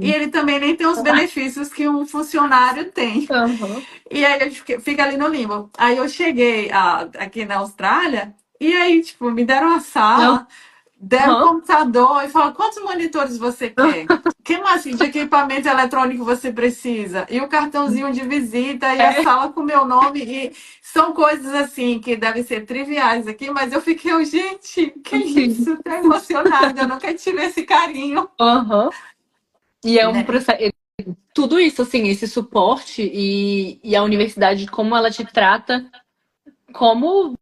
e ele também nem tem os benefícios que um funcionário tem. Aham. E aí a gente fica ali no limbo. Aí eu cheguei aqui na Austrália, e aí, tipo, me deram uma sala, deram um Aham. computador e falaram: quantos monitores você quer? Que mais de equipamento eletrônico você precisa? E o cartãozinho de visita e a É. sala com meu nome. E são coisas assim que devem ser triviais aqui, mas eu fiquei, gente, que Sim. isso? Tô emocionada, eu nunca tive esse carinho, Aham. E é um né? processo. Tudo isso, assim, esse suporte e a universidade, como ela te trata, como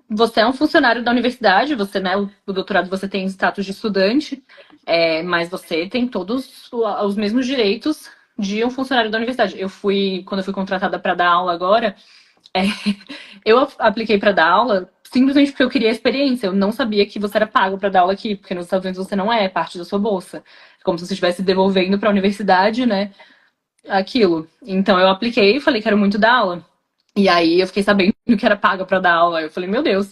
você é um funcionário da universidade, você, né, o doutorado você tem status de estudante, mas você tem todos os mesmos direitos de um funcionário da universidade. Quando eu fui contratada para dar aula agora, é, eu apliquei para dar aula simplesmente porque eu queria a experiência. Eu não sabia que você era pago para dar aula aqui, porque nos Estados Unidos você não é parte da sua bolsa. É como se você estivesse devolvendo para a universidade, né, aquilo. Então eu apliquei, falei que era muito dar aula. E aí eu fiquei sabendo que era paga para dar aula. Eu falei, meu Deus,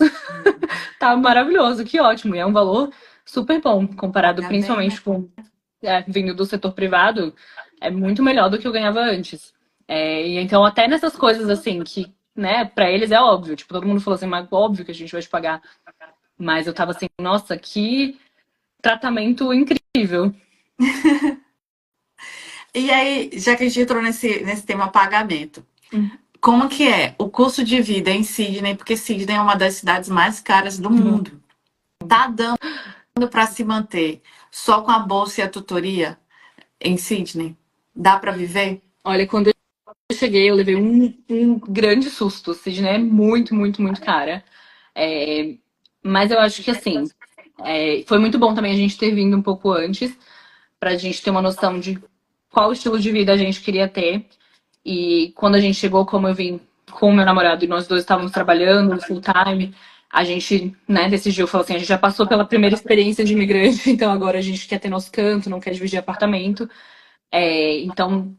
tá maravilhoso, que ótimo. E é um valor super bom, comparado Paga bem, né? principalmente com vindo do setor privado, é muito melhor do que eu ganhava antes. E então, até nessas coisas assim, que, né, pra eles é óbvio, tipo, todo mundo falou assim, mas óbvio que a gente vai te pagar. Mas eu tava assim, nossa, que tratamento incrível. E aí, já que a gente entrou nesse tema pagamento, Uhum. como que é o custo de vida em Sydney? Porque Sydney é uma das cidades mais caras do mundo. Tá dando para se manter só com a bolsa e a tutoria em Sydney? Dá para viver? Olha, quando eu cheguei, eu levei um grande susto. Sydney é muito, muito, muito cara. É, mas eu acho que assim, foi muito bom também a gente ter vindo um pouco antes, pra gente ter uma noção de qual estilo de vida a gente queria ter. E quando a gente chegou, como eu vim com o meu namorado e nós dois estávamos trabalhando full time, a gente, né, decidiu, falou assim, a gente já passou pela primeira experiência de imigrante, então agora a gente quer ter nosso canto, não quer dividir apartamento. Então,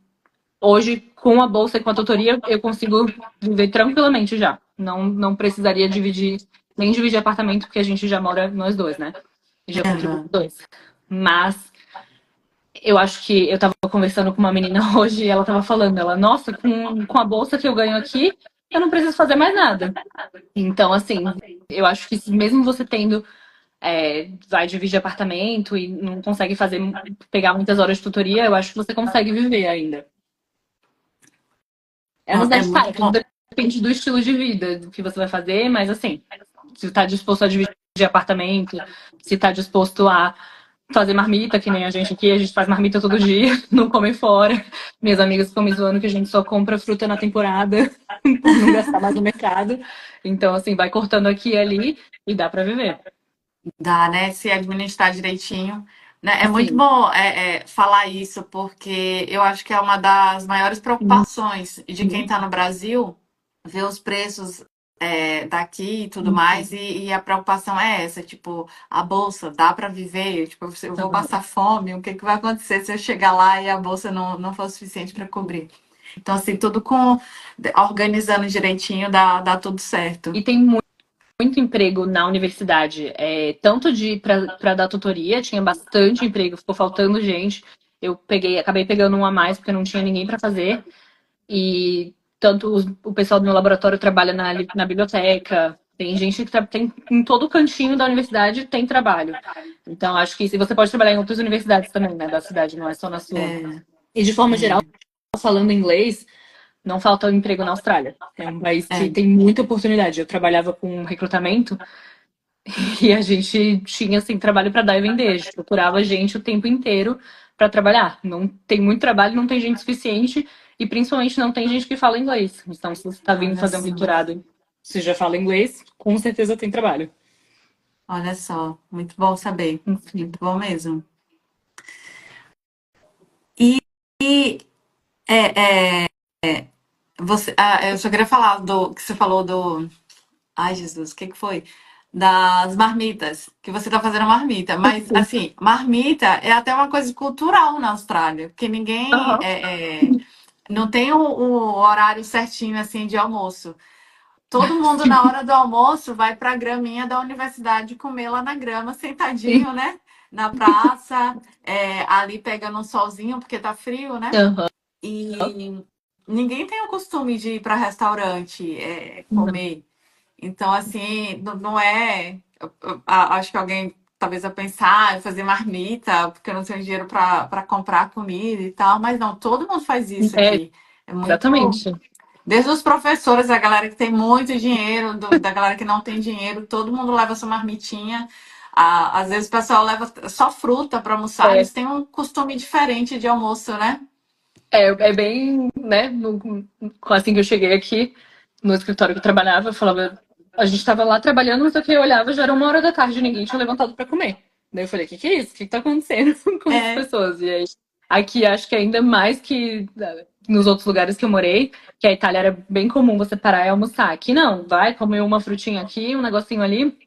hoje, com a bolsa e com a tutoria, eu consigo viver tranquilamente já. Não precisaria nem dividir apartamento, porque a gente já mora nós dois, né? E já contribui os Aham. dois. Mas eu acho que eu tava conversando com uma menina hoje e ela tava falando, nossa, com a bolsa que eu ganho aqui, eu não preciso fazer mais nada. Então, assim, eu acho que mesmo você tendo, vai dividir apartamento e não consegue pegar muitas horas de tutoria, eu acho que você consegue viver ainda. É uma É cidade muito cara, bom. tudo depende do estilo de vida, do que você vai fazer, mas assim, se tá disposto a dividir apartamento, se tá disposto a fazer marmita, que nem a gente faz marmita todo dia, não come fora. Minhas amigas ficam me zoando que a gente só compra fruta na temporada, por não gastar mais no mercado. Então, assim, vai cortando aqui e ali e dá pra viver. Dá, né? Se administrar direitinho. Né? É muito Sim. bom falar isso, porque eu acho que é uma das maiores preocupações de quem está no Brasil, ver os preços daqui e tudo mais, e a preocupação é essa, tipo, a bolsa, dá para viver? Tipo, eu vou passar fome, o que que vai acontecer se eu chegar lá e a bolsa não for suficiente para cobrir? Então, assim, tudo organizando direitinho dá tudo certo. E tem muito emprego na universidade, tanto de para dar tutoria, tinha bastante emprego, ficou faltando gente. Acabei pegando um a mais porque não tinha ninguém para fazer. E tanto o pessoal do meu laboratório trabalha na biblioteca. Tem gente que tem em todo cantinho da universidade tem trabalho. Então acho que se você pode trabalhar em outras universidades também, né, da cidade, não é só na sua. É, E de forma geral, é, falando inglês, não falta emprego na Austrália. É um país que é. tem muita oportunidade. Eu trabalhava com recrutamento e a gente tinha assim trabalho para dar e vender. A gente procurava gente o tempo inteiro para trabalhar. Não tem muito trabalho, não tem gente suficiente e principalmente não tem gente que fala inglês. Então, se você está vindo Olha fazer um só. doutorado, você já fala inglês, com certeza tem trabalho. Olha só, muito bom saber. Enfim. Muito bom mesmo. E é, é, eu só queria falar do que você falou do. Ai, Jesus, o que que foi? Das marmitas, que você tá fazendo marmita. Mas, assim, marmita é até uma coisa cultural na Austrália, porque ninguém Aham. não tem o horário certinho assim de almoço. Todo mundo, na hora do almoço, vai para a graminha da universidade comer lá na grama, Sim. sentadinho, né? na praça, ali pegando um solzinho, porque tá frio, né? Aham. E ninguém tem o costume de ir para restaurante, Não. comer. Então, assim, não é. Acho que alguém talvez vai pensar em fazer marmita, porque eu não tenho dinheiro para comprar comida e tal, mas não, todo mundo faz isso É, aqui. É muito. exatamente. Desde os professores, a galera que tem muito dinheiro, da galera que não tem dinheiro, todo mundo leva sua marmitinha. Às vezes o pessoal leva só fruta para almoçar, É, eles têm um costume diferente de almoço, né? é bem, né? Assim que eu cheguei aqui no escritório que eu trabalhava, eu falava, a gente tava lá trabalhando, mas eu olhava, já era 1 hora da tarde, ninguém tinha levantado pra comer. Daí eu falei, o que é isso? O que tá acontecendo com as É, pessoas? E aí, aqui acho que ainda mais que nos outros lugares que eu morei, que a Itália era bem comum você parar e almoçar. Aqui não, vai comer uma frutinha aqui, um negocinho ali.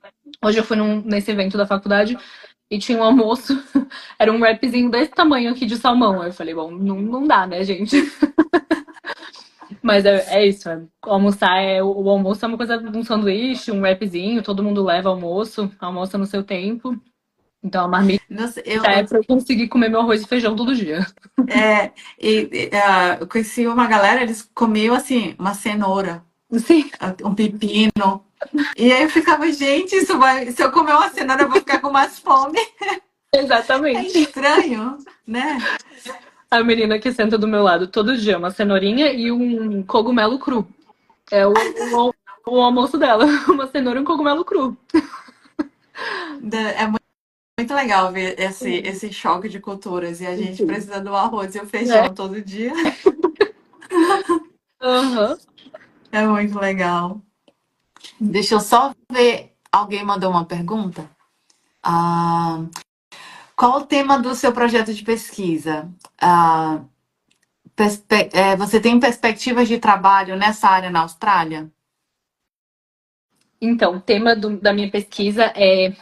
Hoje eu fui nesse evento da faculdade e tinha um almoço, era um wrapzinho desse tamanho aqui de salmão. Aí eu falei, bom, não dá, né, gente? Mas é isso, almoçar o almoço é uma coisa, um sanduíche, um wrapzinho, todo mundo leva almoço, almoça no seu tempo. Então a marmita não sei, é pra eu conseguir comer meu arroz e feijão todo dia. eu conheci uma galera, eles comiam assim, uma cenoura, Sim, um pepino. E aí eu ficava, gente, se eu comer uma cenoura, eu vou ficar com mais fome. É exatamente. estranho, né? A menina que senta do meu lado todo dia, uma cenourinha e um cogumelo cru. É o almoço dela, uma cenoura e um cogumelo cru. É muito legal ver esse choque de culturas e a gente precisa do arroz e o É. feijão todo dia. Aham. É muito legal. Deixa eu só ver. Alguém mandou uma pergunta? Ah, qual o tema do seu projeto de pesquisa? Ah, você tem perspectivas de trabalho nessa área na Austrália? Então, o tema da minha pesquisa é,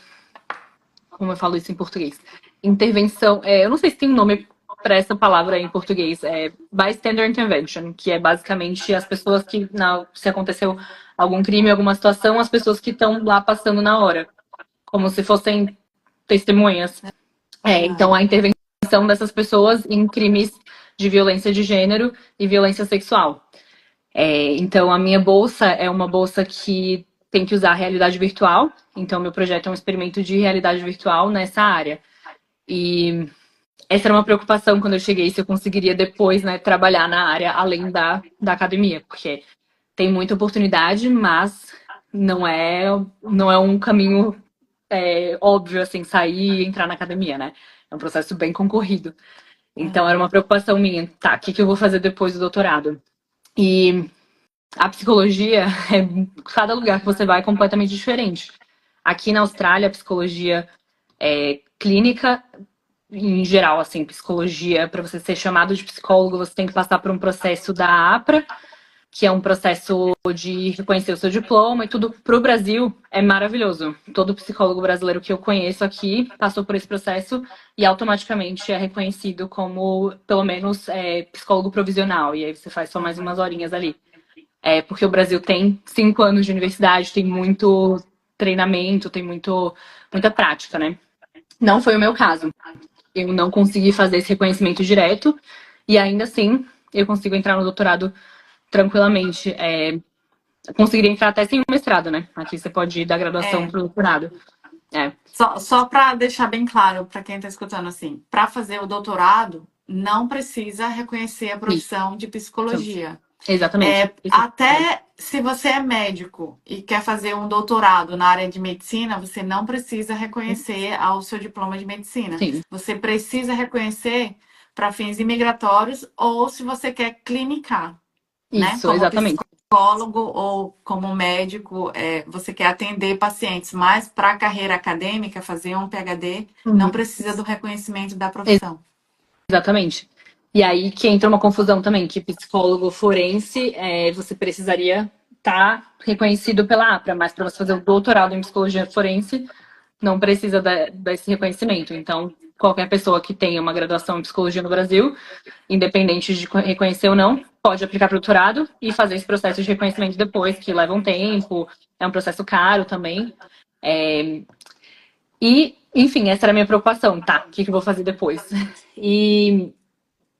como eu falo isso em português? Intervenção. Eu não sei se tem um nome para essa palavra em português. É bystander intervention, que é basicamente as pessoas que, se aconteceu algum crime, alguma situação, as pessoas que estão lá passando na hora, como se fossem testemunhas. Então, Ah, a intervenção dessas pessoas em crimes de violência de gênero e violência sexual. Então, a minha bolsa é uma bolsa que tem que usar a realidade virtual. Então, meu projeto é um experimento de realidade virtual nessa área. E essa era uma preocupação quando eu cheguei, se eu conseguiria depois, né, trabalhar na área além da academia, porque tem muita oportunidade, mas não é um caminho óbvio, assim, sair e entrar na academia, né? É um processo bem concorrido. Então, era ah, uma preocupação minha. Tá, o que eu vou fazer depois do doutorado? E a psicologia, cada lugar que você vai é completamente diferente. Aqui na Austrália, a psicologia clínica, em geral, assim, psicologia, para você ser chamado de psicólogo, você tem que passar por um processo da APRA, que é um processo de reconhecer o seu diploma e tudo. Para o Brasil, é maravilhoso. Todo psicólogo brasileiro que eu conheço aqui passou por esse processo e automaticamente é reconhecido como, pelo menos, psicólogo provisional. E aí você faz só mais umas horinhas ali. Porque o Brasil tem 5 anos de universidade, tem muito treinamento, tem muita prática, né? Não foi o meu caso. Eu não consegui fazer esse reconhecimento direto e ainda assim eu consigo entrar no doutorado tranquilamente. Conseguiria entrar até sem o mestrado, né? Aqui você pode ir da graduação é. para o doutorado. É, Só para deixar bem claro para quem está escutando assim, para fazer o doutorado não precisa reconhecer a isso. profissão de psicologia. Exatamente. Isso mesmo. Até se você é médico e quer fazer um doutorado na área de medicina, você não precisa reconhecer o seu diploma de medicina. Sim, Você precisa reconhecer para fins imigratórios ou se você quer clinicar, né? isso, Como exatamente. psicólogo ou como médico, você quer atender pacientes, mas para a carreira acadêmica, fazer um PhD, não Uhum. precisa do reconhecimento da profissão. Exatamente. E aí que entra uma confusão também, que psicólogo forense, você precisaria estar reconhecido pela APRA, mas para você fazer o doutorado em psicologia forense, não precisa desse reconhecimento. Então, qualquer pessoa que tenha uma graduação em psicologia no Brasil, independente de reconhecer ou não, pode aplicar para o doutorado e fazer esse processo de reconhecimento depois, que leva um tempo, é um processo caro também. E Enfim, essa era a minha preocupação, tá? O que que eu vou fazer depois? E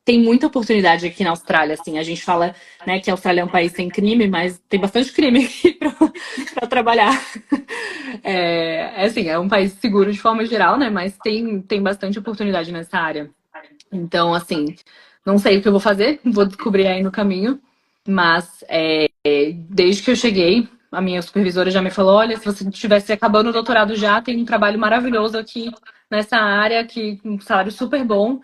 tem muita oportunidade aqui na Austrália, assim. A gente fala, né, que a Austrália é um país sem crime, mas tem bastante crime aqui para trabalhar. Assim, é um país seguro de forma geral, né? Mas tem bastante oportunidade nessa área. Então, assim, não sei o que eu vou fazer, vou descobrir aí no caminho. Mas desde que eu cheguei, a minha supervisora já me falou: olha, se você estivesse acabando o doutorado já, tem um trabalho maravilhoso aqui nessa área, que um salário super bom.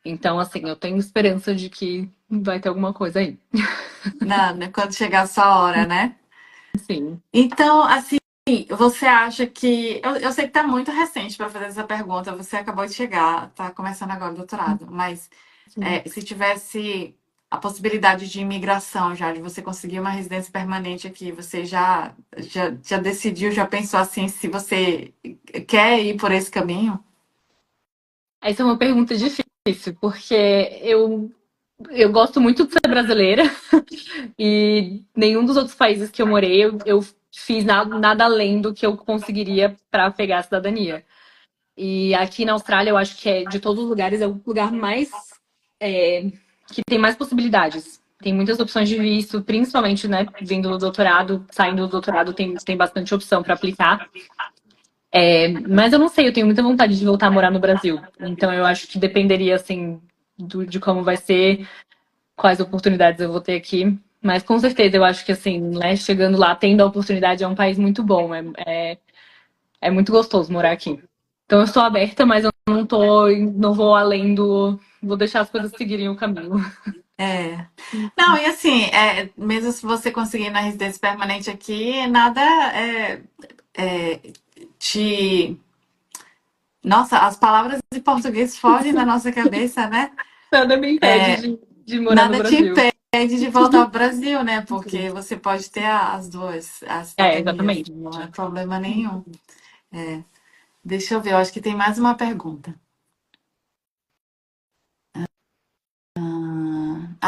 Então, assim, eu tenho esperança de que vai ter alguma coisa aí. Não, né? Quando chegar a sua hora, né? Sim. Então, assim, você acha que. Eu sei que está muito recente para fazer essa pergunta, você acabou de chegar, está começando agora o doutorado, mas Sim. se tivesse a possibilidade de imigração já, de você conseguir uma residência permanente aqui, você já decidiu, já pensou assim, se você quer ir por esse caminho? Essa é uma pergunta difícil, porque eu gosto muito de ser brasileira e nenhum dos outros países que eu morei eu fiz nada além do que eu conseguiria para pegar a cidadania. E aqui na Austrália, eu acho que de todos os lugares é o lugar mais que tem mais possibilidades. Tem muitas opções de visto, principalmente, né, vindo do doutorado, saindo do doutorado, tem bastante opção para aplicar. Mas eu não sei, eu tenho muita vontade de voltar a morar no Brasil. Então eu acho que dependeria, assim, de como vai ser, quais oportunidades eu vou ter aqui. Mas com certeza eu acho que, assim, né, chegando lá, tendo a oportunidade, é um país muito bom. É muito gostoso morar aqui. Então eu estou aberta, mas eu não vou além do. Vou deixar as coisas seguirem o caminho. É. Não, e assim, mesmo se você conseguir na residência permanente aqui, nada é, te. Nossa, as palavras em português fogem da nossa cabeça, né? Nada me impede de morar no Nada te Brasil. impede de voltar ao Brasil, né? Porque você pode ter as duas, as cidadanias, Exatamente. não é problema nenhum. Deixa eu ver, eu acho que tem mais uma pergunta.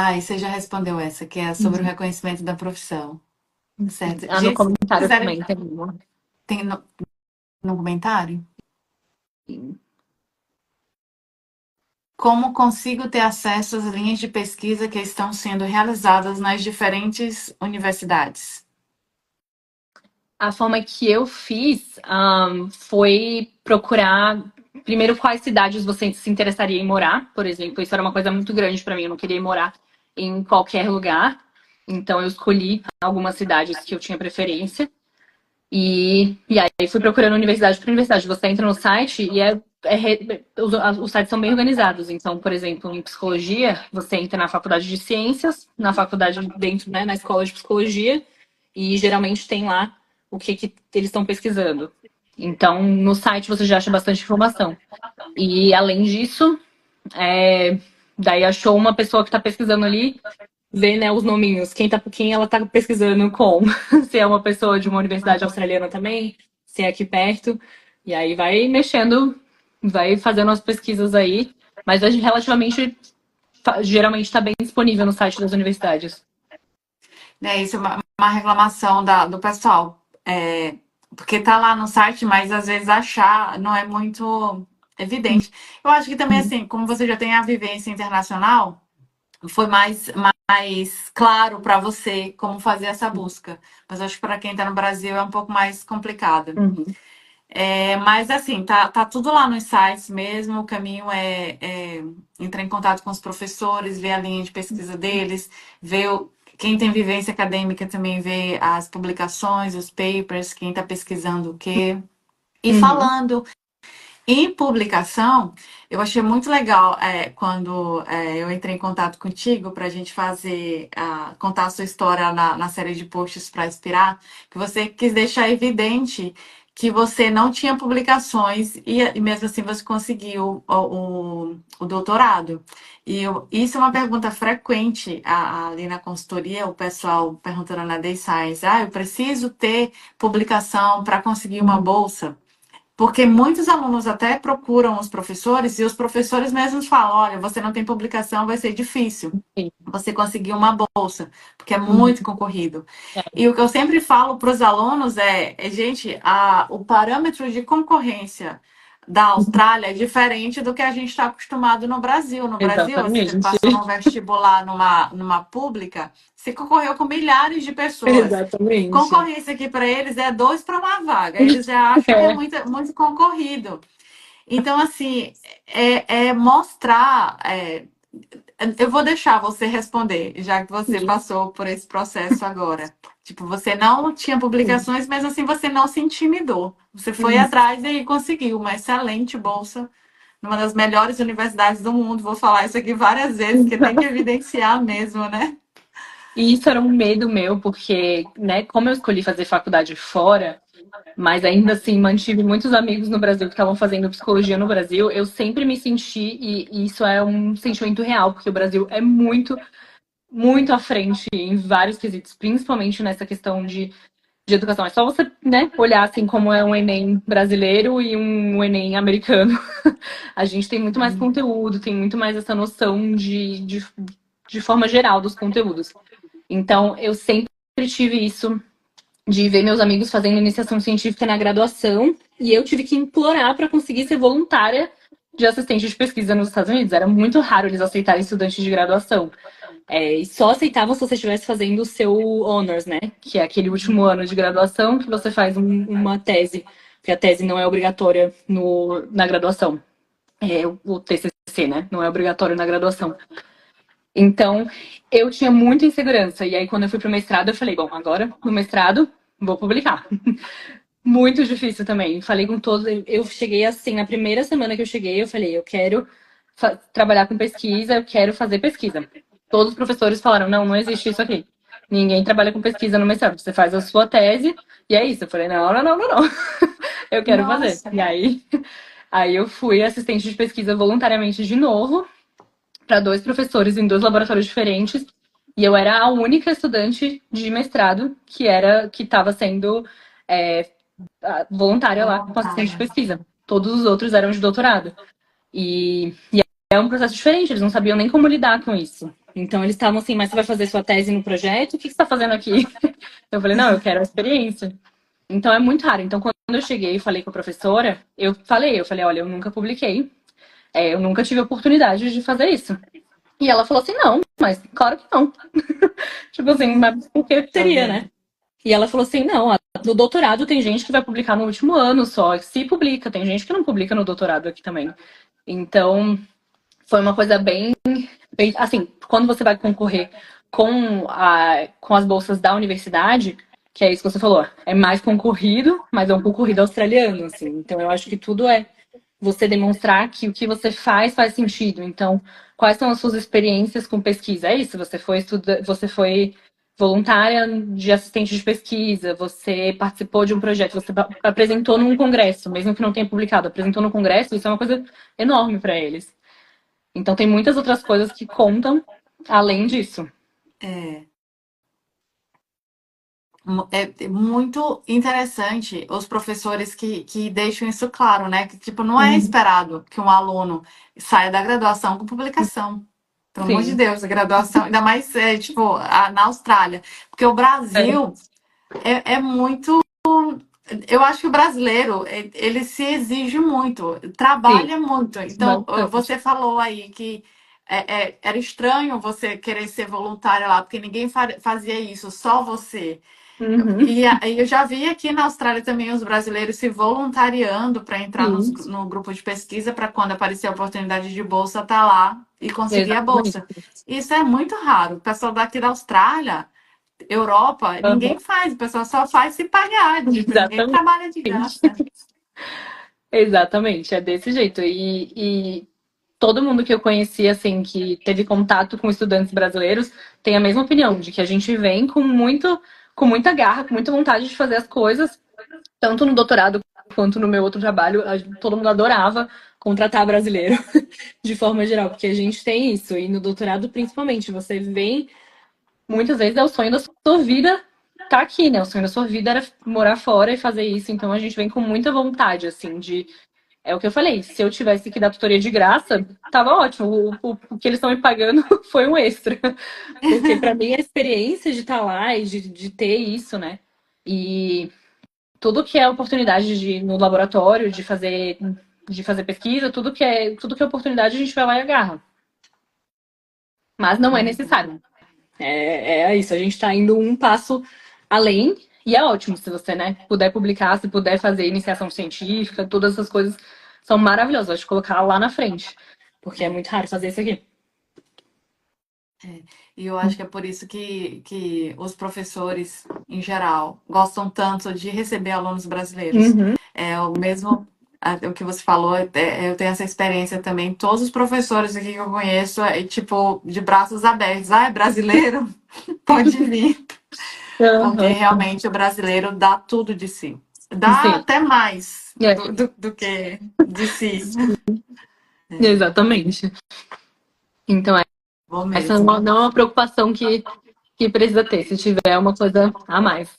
E você já respondeu essa, que é sobre o reconhecimento da profissão. Certo. No Gente, se comentário quiserem, também tem uma. tem no comentário? Como consigo ter acesso às linhas de pesquisa que estão sendo realizadas nas diferentes universidades? A forma que eu fiz foi procurar primeiro quais cidades você se interessaria em morar, por exemplo. Isso era uma coisa muito grande para mim, eu não queria morar em qualquer lugar. Então eu escolhi algumas cidades que eu tinha preferência. E aí fui procurando universidade por universidade. Você entra no site e os sites são bem organizados. Então, por exemplo, em psicologia, você entra na faculdade de ciências, na faculdade dentro, né, na escola de psicologia, e geralmente tem lá o que eles estão pesquisando. Então, no site você já acha bastante informação. E além disso, daí achou uma pessoa que está pesquisando ali, ver, né, os nominhos, quem ela tá pesquisando com. Se é uma pessoa de uma universidade australiana também, se é aqui perto. E aí vai mexendo, vai fazendo as pesquisas aí. Mas hoje, relativamente, geralmente está bem disponível no site das universidades. Isso é uma reclamação do pessoal. Porque tá lá no site, mas às vezes achar não é muito evidente. Eu acho que também, assim, como você já tem a vivência internacional, foi mais claro para você como fazer essa busca. Mas acho que para quem está no Brasil é um pouco mais complicado. Uhum. Mas assim, tá tudo lá nos sites mesmo. O caminho é entrar em contato com os professores, ver a linha de pesquisa deles, ver quem tem vivência acadêmica também vê as publicações, os papers, quem está pesquisando o quê. E Uhum. falando em publicação, eu achei muito legal quando eu entrei em contato contigo para a gente contar a sua história na série de posts para inspirar, que você quis deixar evidente que você não tinha publicações e mesmo assim você conseguiu o doutorado. Isso é uma pergunta frequente ali na consultoria, o pessoal perguntando na Day Science, eu preciso ter publicação para conseguir uma bolsa. Porque muitos alunos até procuram os professores e os professores mesmos falam: olha, você não tem publicação, vai ser difícil Sim. você conseguir uma bolsa, porque é Uhum. muito concorrido. E o que eu sempre falo para os alunos gente, o parâmetro de concorrência da Austrália é diferente do que a gente está acostumado no Brasil. No Brasil, você Exatamente. passou no vestibular numa pública, você concorreu com milhares de pessoas. Exatamente. Concorrência aqui para eles é dois para uma vaga. Eles já acham que é É. muito concorrido. Então, assim, mostrar. Eu vou deixar você responder, já que você passou por esse processo agora. Tipo, você não tinha publicações, mas assim você não se intimidou. Você foi Uhum. atrás e conseguiu uma excelente bolsa numa das melhores universidades do mundo. Vou falar isso aqui várias vezes, que tem que evidenciar mesmo, né? E isso era um medo meu, porque, né, como eu escolhi fazer faculdade fora, mas ainda assim mantive muitos amigos no Brasil que estavam fazendo psicologia no Brasil, eu sempre me senti, e isso é um sentimento real, porque o Brasil é muito, muito à frente em vários quesitos, principalmente nessa questão de educação. É só você, né, olhar assim como é um Enem brasileiro e um Enem americano. A gente tem muito mais conteúdo, tem muito mais essa noção de forma geral dos conteúdos. Então, eu sempre tive isso de ver meus amigos fazendo iniciação científica na graduação e eu tive que implorar para conseguir ser voluntária de assistente de pesquisa nos Estados Unidos. Era muito raro eles aceitarem estudantes de graduação. E só aceitavam se você estivesse fazendo o seu honors, né? Que é aquele último ano de graduação que você faz uma tese, porque a tese não é obrigatória na graduação. É o TCC, né? Não é obrigatório na graduação. Então, eu tinha muita insegurança. E aí, quando eu fui pro mestrado, eu falei, bom, agora no mestrado, vou publicar. Muito difícil também. Falei com todos. Eu cheguei assim, na primeira semana que eu cheguei, eu falei, eu quero trabalhar com pesquisa, eu quero fazer pesquisa. Todos os professores falaram, não, não existe isso aqui. Ninguém trabalha com pesquisa no mestrado. Você faz a sua tese e é isso. Eu falei, não, não, não, não, não. Eu quero fazer. Nossa. E aí eu fui assistente de pesquisa voluntariamente de novo para dois professores em dois laboratórios diferentes. E eu era a única estudante de mestrado que estava sendo voluntária lá com assistente de pesquisa. Todos os outros eram de doutorado. E é um processo diferente, eles não sabiam nem como lidar com isso. Então eles estavam assim, mas você vai fazer sua tese no projeto? O que você está fazendo aqui? Eu falei, não, eu quero a experiência. Então é muito raro. Então quando eu cheguei e falei com a professora, eu falei, olha, eu nunca publiquei, eu nunca tive oportunidade de fazer isso. E ela falou assim, não, mas claro que não. Tipo assim, mas por que Tá teria, vendo? né? E ela falou assim, não, no doutorado tem gente que vai publicar no último ano só, se publica, tem gente que não publica no doutorado aqui também. Então, foi uma coisa bem assim, quando você vai concorrer com as bolsas da universidade, que é isso que você falou, é mais concorrido, mas é um concorrido australiano, assim. Então, eu acho que tudo é você demonstrar que o que você faz sentido. Então, quais são as suas experiências com pesquisa? É isso, você foi voluntária de assistente de pesquisa, você participou de um projeto, você apresentou num congresso, mesmo que não tenha publicado, apresentou no congresso, isso é uma coisa enorme para eles. Então, tem muitas outras coisas que contam além disso. É. É muito interessante os professores que deixam isso claro, né? Que, tipo, não é Uhum. esperado que um aluno saia da graduação com publicação. Pelo amor de Sim. Deus, a graduação, ainda mais, tipo, na Austrália. Porque o É. Brasil é muito. Eu acho que o brasileiro, ele se exige muito, Sim, trabalha muito. Então, bastante. você falou aí que era estranho você querer ser voluntária lá, porque ninguém fazia isso, só você. Uhum. E aí eu já vi aqui na Austrália também os brasileiros se voluntariando para entrar Sim, no grupo de pesquisa para quando aparecer a oportunidade de bolsa estar lá e conseguir a exatamente. bolsa. Isso é muito raro. O pessoal daqui da Austrália, Europa, ninguém Uhum. faz, o pessoal só faz se pagar, tipo, ninguém Exatamente. trabalha de graça. Exatamente, é desse jeito. E todo mundo que eu conheci, assim, que teve contato com estudantes brasileiros, tem a mesma opinião, de que a gente vem com muita garra, com muita vontade de fazer as coisas, tanto no doutorado quanto no meu outro trabalho, todo mundo adorava contratar brasileiro, de forma geral, porque a gente tem isso, e no doutorado principalmente, você vem, muitas vezes é o sonho da sua vida tá aqui, né? O sonho da sua vida era morar fora e fazer isso, então a gente vem com muita vontade, assim, de é o que eu falei, se eu tivesse que dar tutoria de graça, tava ótimo. O que eles estão me pagando foi um extra. Porque para mim a experiência de estar lá e de ter isso, né? E tudo que é oportunidade de ir no laboratório, de fazer. de fazer pesquisa, tudo que é oportunidade, a gente vai lá e agarra. Mas não é necessário. É isso, a gente está indo um passo além, e é ótimo se você, né, puder publicar, se puder fazer iniciação científica, todas essas coisas são maravilhosas. Acho que colocar lá na frente, porque é muito raro fazer isso aqui. E eu acho que é por isso que os professores, em geral, gostam tanto de receber alunos brasileiros. Uhum. É o mesmo, o que você falou, eu tenho essa experiência também. Todos os professores aqui que eu conheço, tipo, de braços abertos. Ah, é brasileiro? Pode vir. Porque Uhum. realmente o brasileiro dá tudo de si. Dá Sim, até mais é, do que de si. exatamente. Então, Bom essa mesmo. não é uma preocupação que precisa ter, se tiver uma coisa a mais.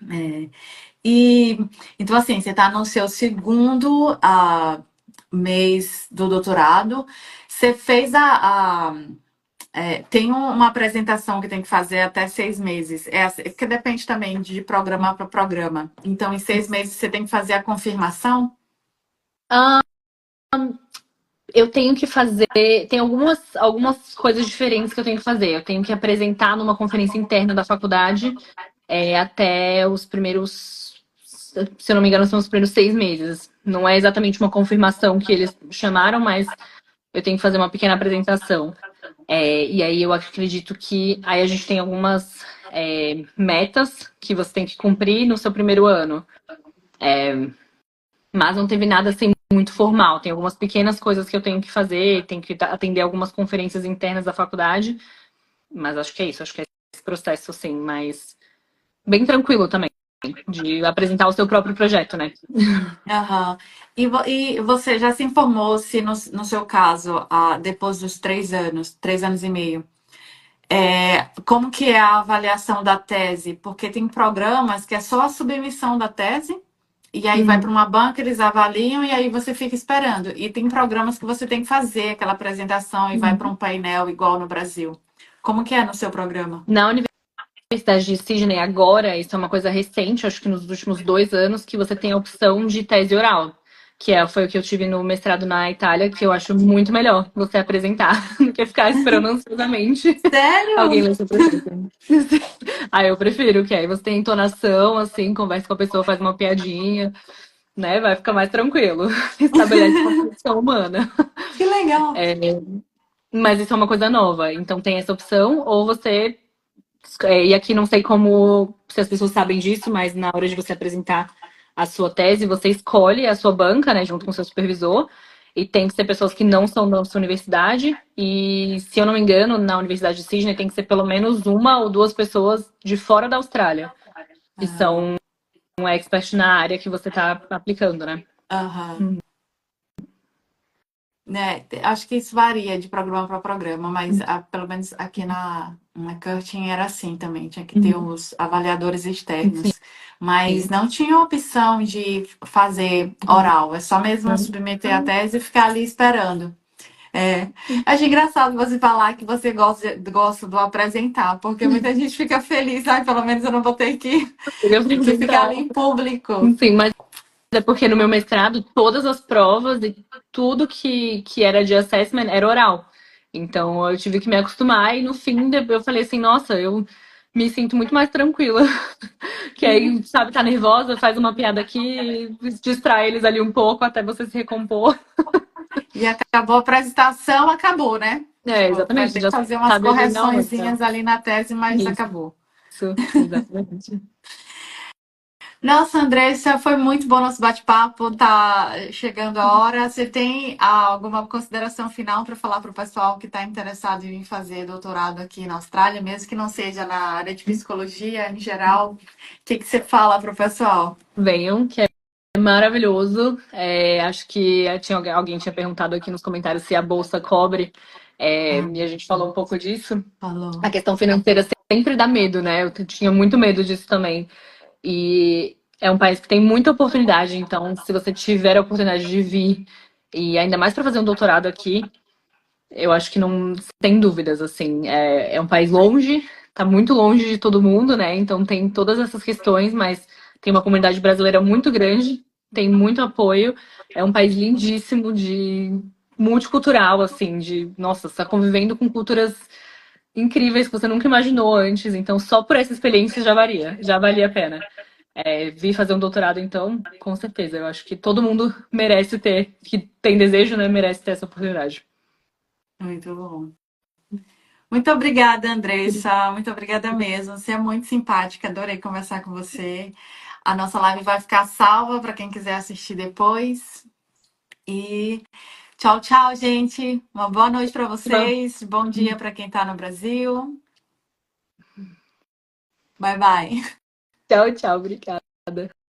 É. E então, assim, você está no seu segundo mês do doutorado. Você fez tem uma apresentação que tem que fazer até 6 meses. Porque depende também de programa para programa. Então, em 6 meses, você tem que fazer a confirmação? Ah, eu tenho que fazer. Tem algumas coisas diferentes que eu tenho que fazer. Eu tenho que apresentar numa conferência interna da faculdade até os primeiros. Se eu não me engano, são os primeiros 6 meses. Não é exatamente uma confirmação que eles chamaram, mas eu tenho que fazer uma pequena apresentação. E aí eu acredito que aí a gente tem algumas metas que você tem que cumprir no seu primeiro ano. Mas não teve nada assim muito formal. Tem algumas pequenas coisas que eu tenho que fazer, tenho que atender algumas conferências internas da faculdade. Mas acho que é isso, acho que é esse processo, assim, mas bem tranquilo também, de apresentar o seu próprio projeto, né? Aham. E você já se informou se no seu caso, depois dos 3 anos, 3 anos e meio, como que é a avaliação da tese? Porque tem programas que é só a submissão da tese, e aí vai para uma banca, eles avaliam e aí você fica esperando. E tem programas que você tem que fazer aquela apresentação e vai para um painel igual no Brasil. Como que é no seu programa? Na Universidade de Sydney, agora, isso é uma coisa recente, acho que nos últimos 2 anos, que você tem a opção de tese oral. Foi o que eu tive no mestrado na Itália, que eu acho muito melhor você apresentar do que ficar esperando ansiosamente alguém Sério? ler seu projeto. Aí eu prefiro, que aí você tem entonação, assim, conversa com a pessoa, faz uma piadinha, né? Vai ficar mais tranquilo. Estabelece uma conexão humana. Que legal. Mas isso é uma coisa nova. Então tem essa opção, ou você. E aqui não sei como se as pessoas sabem disso, mas na hora de você apresentar a sua tese, você escolhe a sua banca, né, junto com o seu supervisor. E tem que ser pessoas que não são da sua universidade. E, se eu não me engano, na Universidade de Sydney tem que ser pelo menos uma ou duas pessoas de fora da Austrália, que são um expert na área que você está aplicando, né? Aham. Né, acho que isso varia de programa para programa, mas pelo menos aqui na Curtin era assim também, tinha que ter os avaliadores Sim. externos, mas não tinha opção de fazer oral, é só mesmo submeter a tese e ficar ali esperando. Acho engraçado você falar que você gosta do apresentar, porque muita gente fica feliz, ai, pelo menos eu não vou ter que ficar ali em público. Sim, mas é porque no meu mestrado, todas as provas e tudo que era de assessment era oral. Então eu tive que me acostumar e no fim eu falei assim, nossa, eu me sinto muito mais tranquila. Que aí, sabe, tá nervosa, faz uma piada aqui, distrai eles ali um pouco até você se recompor. E acabou a apresentação, acabou, né? Tipo, vai Exatamente, ter já que fazer umas sabe ali, não, correçõezinhas ali na tese, mas isso, acabou. exatamente. Nossa, Andressa, foi muito bom nosso bate-papo. Tá chegando a hora. Você tem alguma consideração final para falar para o pessoal que está interessado em fazer doutorado aqui na Austrália, mesmo que não seja na área de psicologia em geral? O que você fala para o pessoal? Venham, que é maravilhoso. Acho que alguém tinha perguntado aqui nos comentários se a bolsa cobre, e a gente falou um pouco disso. Falou. A questão financeira sempre dá medo, né? Eu tinha muito medo disso também. E é um país que tem muita oportunidade, então se você tiver a oportunidade de vir, e ainda mais para fazer um doutorado aqui, eu acho que não tem dúvidas, assim. É um país longe, tá muito longe de todo mundo, né? Então tem todas essas questões, mas tem uma comunidade brasileira muito grande. tem muito apoio. É um país lindíssimo, de multicultural, assim, de, nossa, você tá convivendo com culturas incríveis que você nunca imaginou antes. Então, só por essa experiência já valia a pena. Vir fazer um doutorado, então, com certeza. Eu acho que todo mundo merece ter, que tem desejo, né, merece ter essa oportunidade. Muito bom. Muito obrigada, Andressa. Muito obrigada mesmo. Você é muito simpática. Adorei conversar com você. A nossa live vai ficar salva para quem quiser assistir depois. E tchau, tchau, gente. Uma boa noite para vocês. Bom dia para quem está no Brasil. Bye, bye. Tchau, tchau. Obrigada.